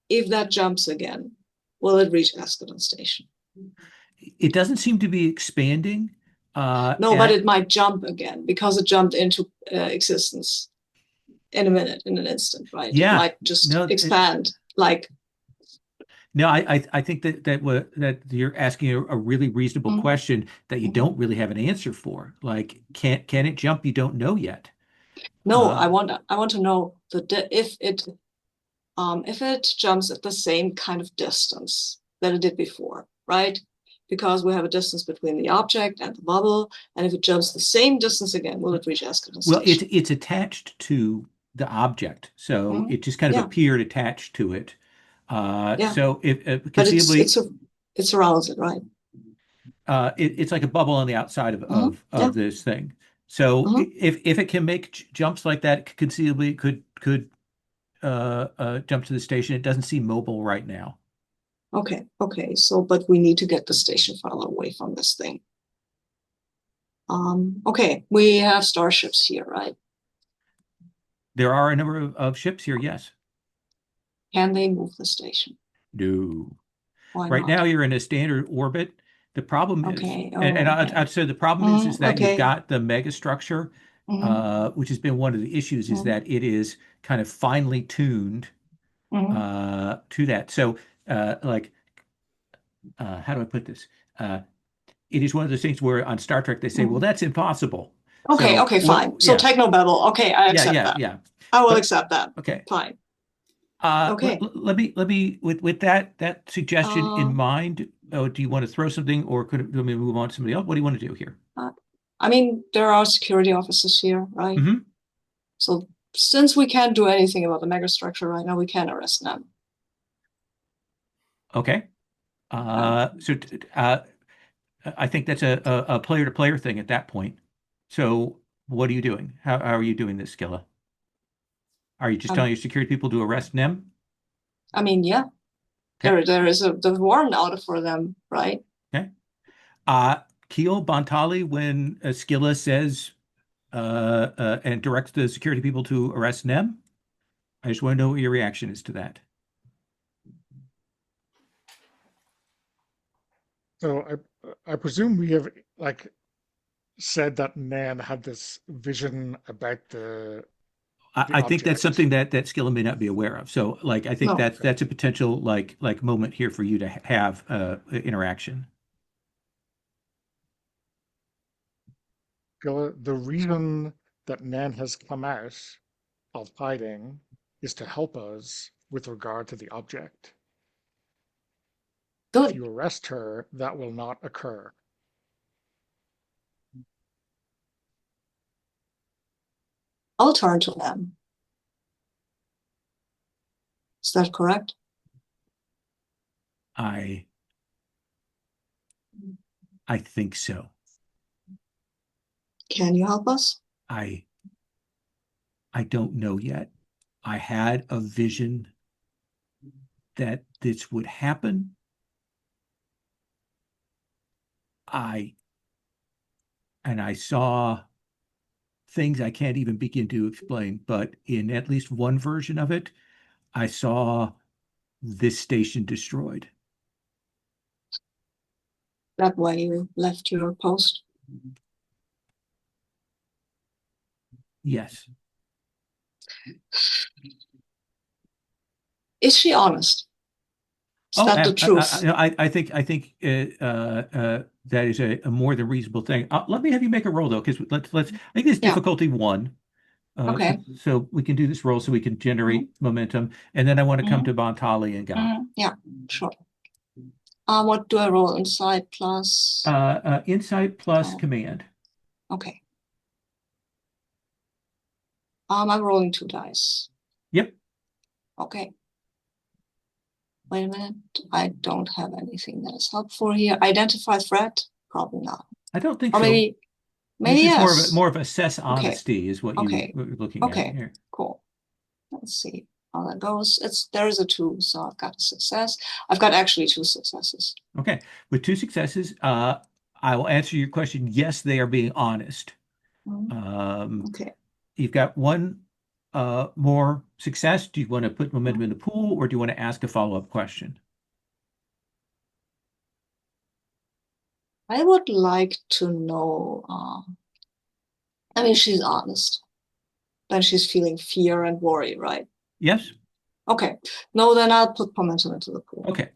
If that jumps again, will it reach Eschaton Station? It doesn't seem to be expanding. No, but it might jump again because it jumped into existence in a minute, in an instant, right? It Yeah. might just No, expand. Like, no, I think that you're asking a really reasonable question that you don't really have an answer for. Like, can it jump? You don't know yet. no, I want to know if it jumps at the same kind of distance that it did before, right? Because we have a distance between the object and the bubble, and if it jumps the same distance again, will it reach Eschaton Well, Station? it's attached to the object, so Mhm. it just kind of Yeah, appeared attached to it. yeah, So if but conceivably, it surrounds it, right? it's like a bubble on the outside of Yeah. this thing. So Mhm. if it can make jumps like that, conceivably it could jump to the station. It doesn't seem mobile right now. Okay. So, but we need to get the station farther away from this thing. Okay, we have starships here, right? There are a number of ships here, yes. Can they move the station? No. Why Right not? now you're in a standard orbit. The problem is, Okay. and Oh, okay. I'd say the problem is that you've Okay. got the megastructure, Mm-hmm. which has been one of the issues, is Mm-hmm. that it is kind of finely tuned Mm-hmm. to that. So, like, how do I put this? Uh, it is one of those things where on Star Trek they say, well, Mm-hmm. that's impossible. Okay. So Okay. what? Fine. So Yeah, technobabble. Okay, I accept that. yeah. I will But accept that. okay. Fine. Let, Okay. let me with that suggestion in Uh, mind. Oh, do you want to throw something, or do we move on to somebody else? What do you want to do here? uh, I mean, there are security officers here, right? Hmm. So since we can't do anything about the megastructure right now, we can arrest them. Okay. So I think that's a player to player thing at that point. So what are you doing? How are you doing this, Skilla? Are you just telling Um, your security people to arrest Nem? I mean, yeah, Okay. there is the warrant out for them, right? Okay. Uh, Keel Bontali, when Skilla says and directs the security people to arrest Nem, I just want to know what your reaction is to that. So I presume we have like said that Nan had this vision about the I think that's object. something that Skilla may not be aware of. So, like, I think No, Okay. that's a potential like moment here for you to have interaction. The reason that Nan has come out of hiding is to help us with regard to the object. If good. you arrest her, that will not occur. I'll turn to them. Is that correct? I I think so. Can you help us? I I don't know yet. I had a vision that this would happen. I and I saw things I can't even begin to explain, but in at least one version of it, I saw this station destroyed. That why you left your post? Yes. Is she honest? Is Oh, that the truth? I think that is a more than reasonable thing. Let me have you make a roll though, because let's. I think it's Yeah. difficulty one. Okay. So we can do this roll so we can Mm-hmm. generate momentum, and then I want to come Mm-hmm. to Bontali and Ga. Mm-hmm. Yeah. Sure. What do I roll? Inside plus. Insight plus Oh, command. okay. I'm rolling 2 dice. Yep. Okay. Wait a minute. I don't have anything that is helpful here. Identify threat? Probably not. I don't think Or so. maybe This is yes. more of assess Okay. honesty is what Okay. you're looking at Okay. here. Cool. Let's see how that goes. There is a 2, so I've got a success. I've got actually 2 successes. Okay. With two successes, I will answer your question. Yes, they are being honest. Mhm. Um, Okay. you've got one more success. Do you want to put momentum in Mhm. the pool, or do you want to ask a follow-up question? I would like to know. I mean, she's honest. Then she's feeling fear and worry, right? Yes? Okay. No, then I'll put momentum into the pool. Okay.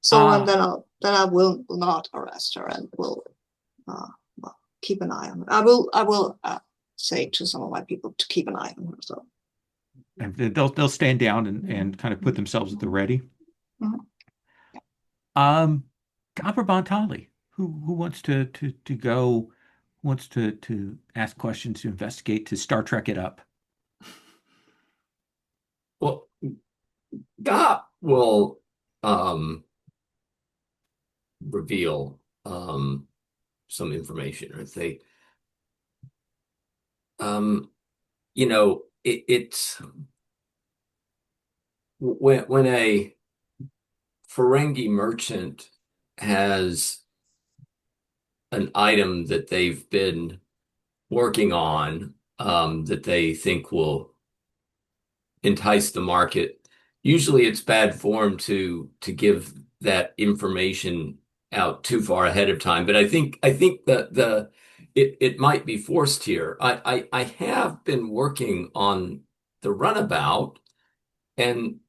So and Uh, then I will not arrest her and will uh, well, keep an eye on her. I will say to some of my people to keep an eye on her. So and they'll stand down and kind of put Mhm. themselves at the ready. Mhm. Um, Gabor Bontali, who wants to go, wants to ask questions, to investigate, to Star Trek it up. Well, Ga will reveal some information, right? Um, it's when a Ferengi merchant has an item that they've been working on that they think will entice the market. Usually it's bad form to give that information out too far ahead of time, but I think that it might be forced here. I have been working on the runabout, and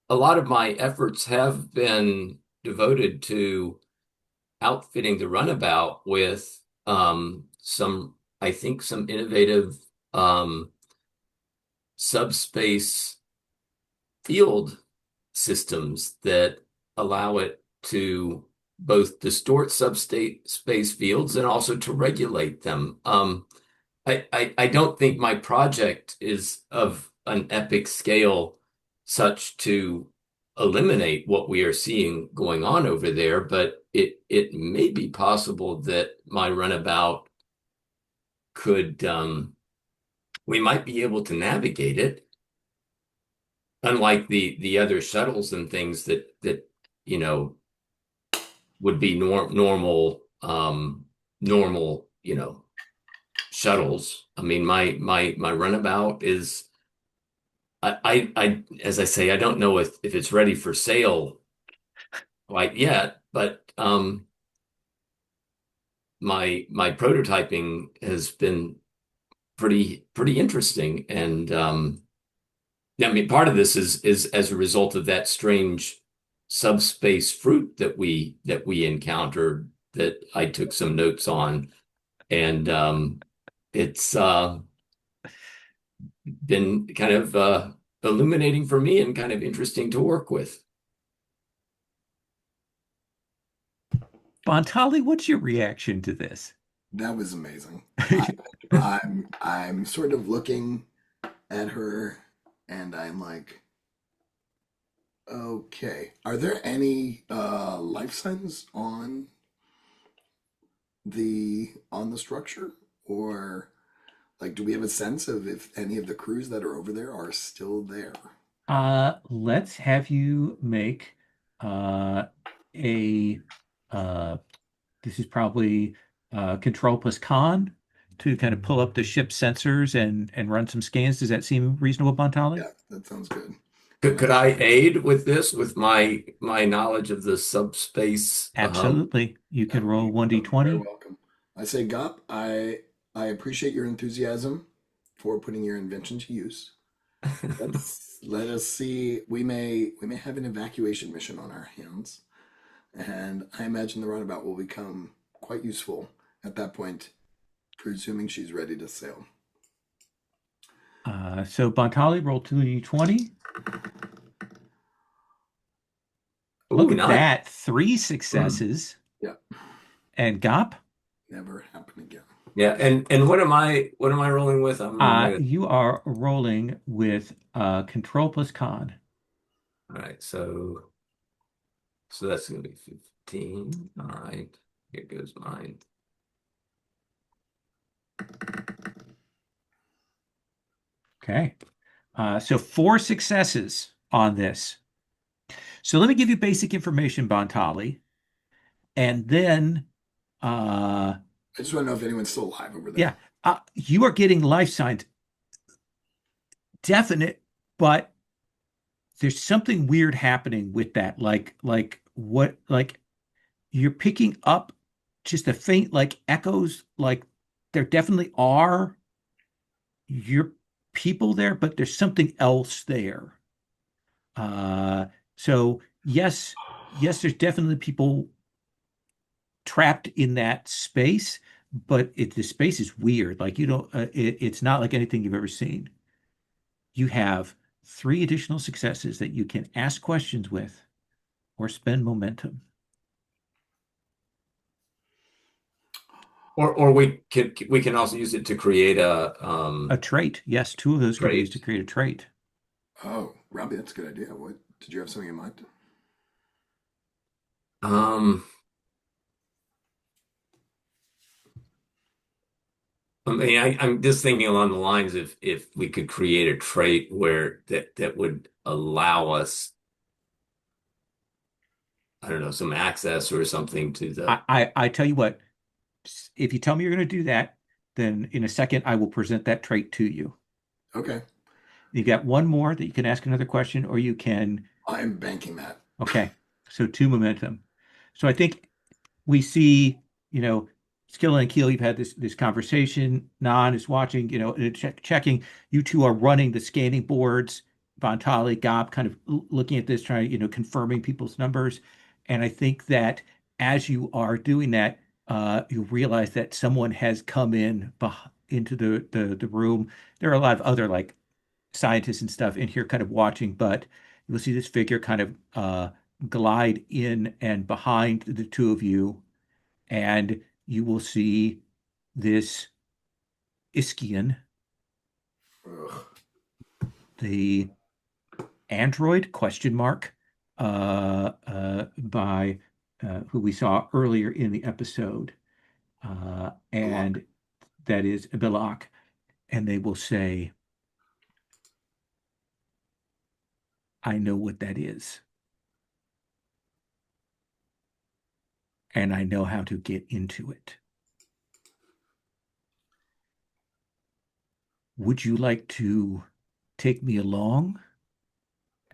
a lot of my efforts have been devoted to outfitting the runabout with some, I think, some innovative subspace field systems that allow it to both distort substate space fields and also to regulate them. I don't think my project is of an epic scale such to eliminate what we are seeing going on over there, but it may be possible that my runabout could we might be able to navigate it, unlike the other shuttles and things that you know would be normal shuttles. I mean, my runabout is I as I say, I don't know if it's ready for sale quite yet, but my prototyping has been pretty interesting, and yeah, I mean, part of this is as a result of that strange subspace fruit that we encountered that I took some notes on, and it's been kind of illuminating for me and kind of interesting to work with. Bontali, what's your reaction to this? That was amazing. I'm sort of looking at her and I'm like, okay, are there any life signs on the structure? Or like do we have a sense of if any of the crews that are over there are still there? Let's have you make uh, a this is probably control plus con to kind of pull up the ship sensors and run some scans. Does that seem reasonable, Bontali? Yeah, that sounds good. And Could I aid with this with my knowledge of the subspace? Absolutely. You that can would roll be very 1d20. welcome. I say, Gop, I appreciate your enthusiasm for putting your invention to use. Let us see. We may have an evacuation mission on our hands, and I imagine the runabout will become quite useful at that point, presuming she's ready to sail. So Bontali, roll 2d20. Ooh, Look at nice. that. Three Hmm. successes. Yeah, And Gop, never happen again. Yeah, and what am I rolling with? I'm rolling with. you are rolling with control plus con. All right, so that's gonna be 15. All right, here goes mine. Okay. So four successes on this. So let me give you basic information, Bontali, and then uh, I just want to know if anyone's still alive over there. yeah, you are getting life signs, definite, but there's something weird happening with that. Like what? Like you're picking up just a faint like echoes. Like there definitely are your people there, but there's something else there. Uh, so yes, there's definitely people trapped in that space, but the space is weird. Like you don't, it's not like anything you've ever seen. You have three additional successes that you can ask questions with or spend momentum. Or we can also use it to create A trait, yes, two of those can be used to trait. create a trait. Oh, Robbie, that's a good idea. What did you have something in mind? Um, I mean, I'm just thinking along the lines of if we could create a trait where that would allow us, I don't know, some access or something to the. I tell you what, if you tell me you're going to do that, then in a second I will present that trait to you. Okay, You got one more that you can ask another question, or you can, I'm banking that. okay, so two momentum. So I think we see, Skilla and Keel, you've had this conversation. Nan is watching, checking. You two are running the scanning boards. Bontali, Gob, kind of looking at this, trying, confirming people's numbers. And I think that as you are doing that, you realize that someone has come into the room. There are a lot of other like scientists and stuff in here kind of watching, but you'll see this figure kind of glide in and behind the two of you, and you will see this Iskian, Ugh. the android question mark by who we saw earlier in the episode, Block. and that is Bilak, and they will say, "I know what that is, and I know how to get into it. Would you like to take me along?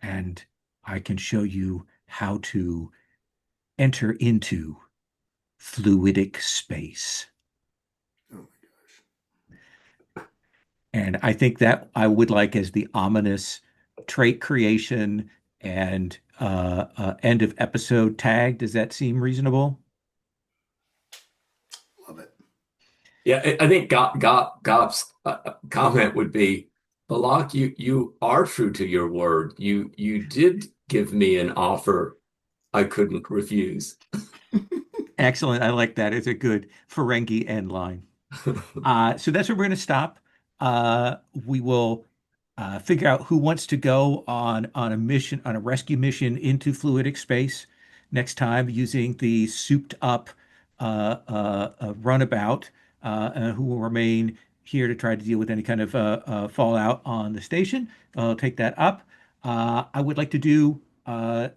And I can show you how to enter into fluidic space." Oh my gosh. And I think that I would like as the ominous trait creation and end of episode tag. Does that seem reasonable? Love it. Yeah, I think Gop's comment would be, Balak, you are true to your word. You did give me an offer I couldn't refuse. Excellent. I like that. It's a good Ferengi end line. So that's where we're going to stop. We will figure out who wants to go on a mission, on a rescue mission into fluidic space next time using the souped up runabout, who will remain here to try to deal with any kind of fallout on the station. I'll take that up. I would like to do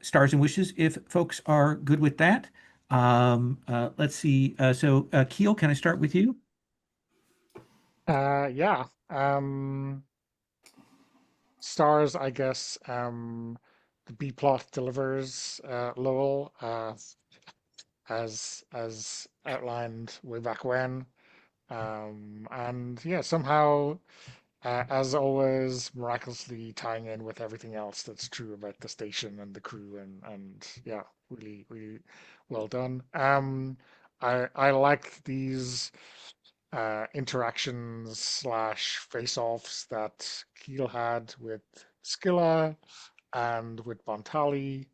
stars and wishes if folks are good with that. Let's see. Keel, can I start with you? Yeah. Stars, I guess. The B plot delivers Lowell, as outlined way back when. And yeah, somehow, as always, miraculously tying in with everything else that's true about the station and the crew, and yeah, really, really well done. I like these interactions slash face-offs that Keel had with Skilla and with Bontali.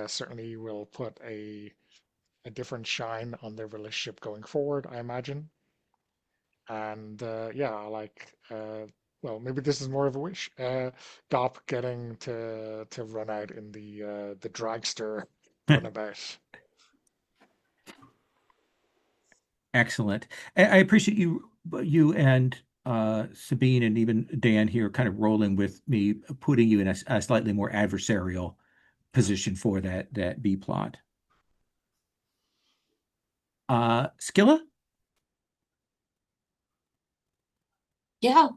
Certainly will put a different shine on their relationship going forward, I imagine. And yeah, I like well, maybe this is more of a wish. Gop getting to run out in the dragster runabout. Excellent. I appreciate you and Sabine and even Dan here kind of rolling with me, putting you in a slightly more adversarial position for that B plot. Skilla? Yeah.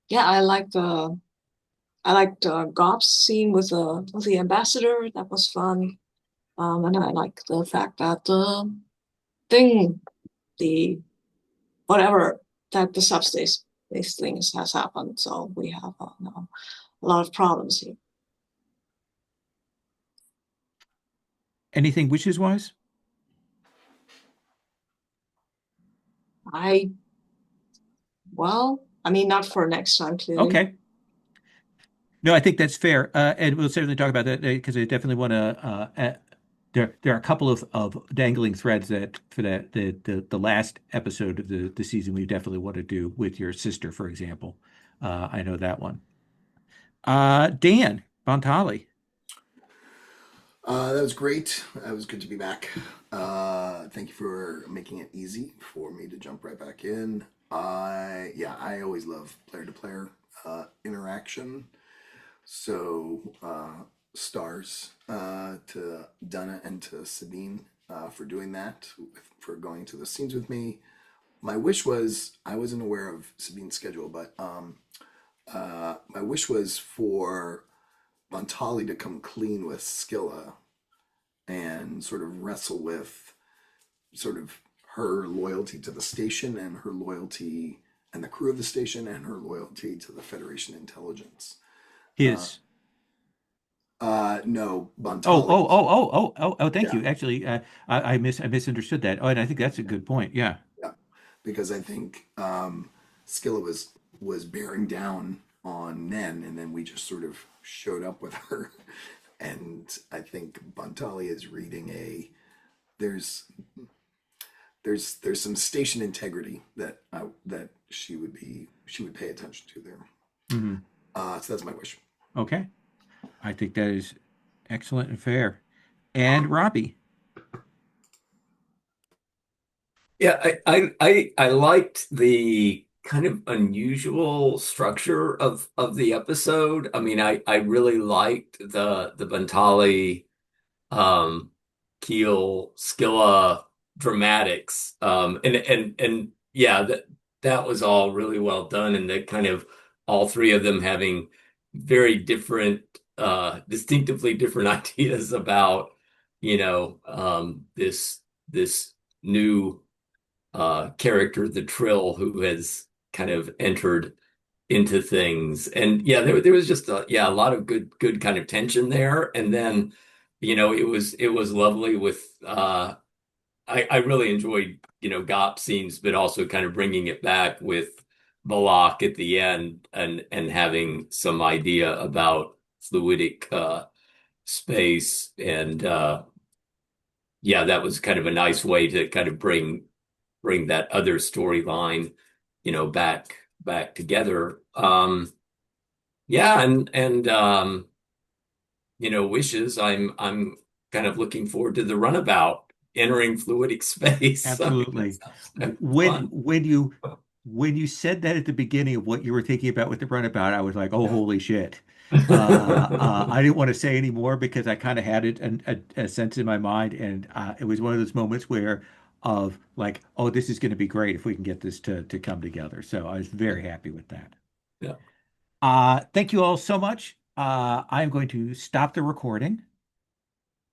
Yeah, I liked Gob's scene with the ambassador. That was fun. And I like the fact that the thing, the whatever that the subspace these things has happened. So we have a lot of problems here. Anything wishes wise? I well, I mean, not for next time, clearly. Okay. No, I think that's fair. And we'll certainly talk about that because I definitely want to. There are a couple of dangling threads that for the last episode of the season we definitely want to do with your sister, for example. I know that one. Dan Bontali. That was great. That was good to be back. Thank you for making it easy for me to jump right back in. I always love player to player interaction. So stars to Donna and to Sabine for doing that, for going to the scenes with me. My wish was I wasn't aware of Sabine's schedule, but my wish was for Montali to come clean with Skilla and sort of wrestle with sort of her loyalty to the station and her loyalty and the crew of the station and her loyalty to the Federation intelligence. Uh, His. no, Oh, oh, Bontali. oh, oh, oh, oh, oh, thank Yeah, you. Actually, I misunderstood that. Oh, and I think that's a good point. Yeah. yeah, because I think Skilla was bearing down on Nen, and then we just sort of showed up with her. And I think Bontali is reading a there's there's some station integrity that she would pay attention to there. Hmm. So that's my wish. Okay. I think that is excellent and fair. And Robbie. Yeah, I liked the kind of unusual structure of the episode. I mean, I really liked the Bontali um Keel Skilla dramatics. And yeah, that was all really well done, and that kind of all three of them having very different distinctively different ideas about, this new character, the Trill, who has kind of entered into things. And yeah, there was just a lot of good kind of tension there. And then, it was lovely with I really enjoyed, GOP scenes, but also kind of bringing it back with Balak at the end, and having some idea about fluidic space. And yeah, that was kind of a nice way to kind of bring that other storyline, back together. Yeah, and wishes. I'm kind of looking forward to the runabout entering fluidic space. I mean, that Absolutely. sounds kind of When fun. when you when you said that at the beginning of what you were thinking about with the runabout, I was like, oh, Yeah. holy shit. I didn't want to say any more because I kind of had it a sense in my mind, and it was one of those moments where of like, oh, this is going to be great if we can get this to come together. So I was very happy with that. Yeah. Thank you all so much. I'm going to stop the recording.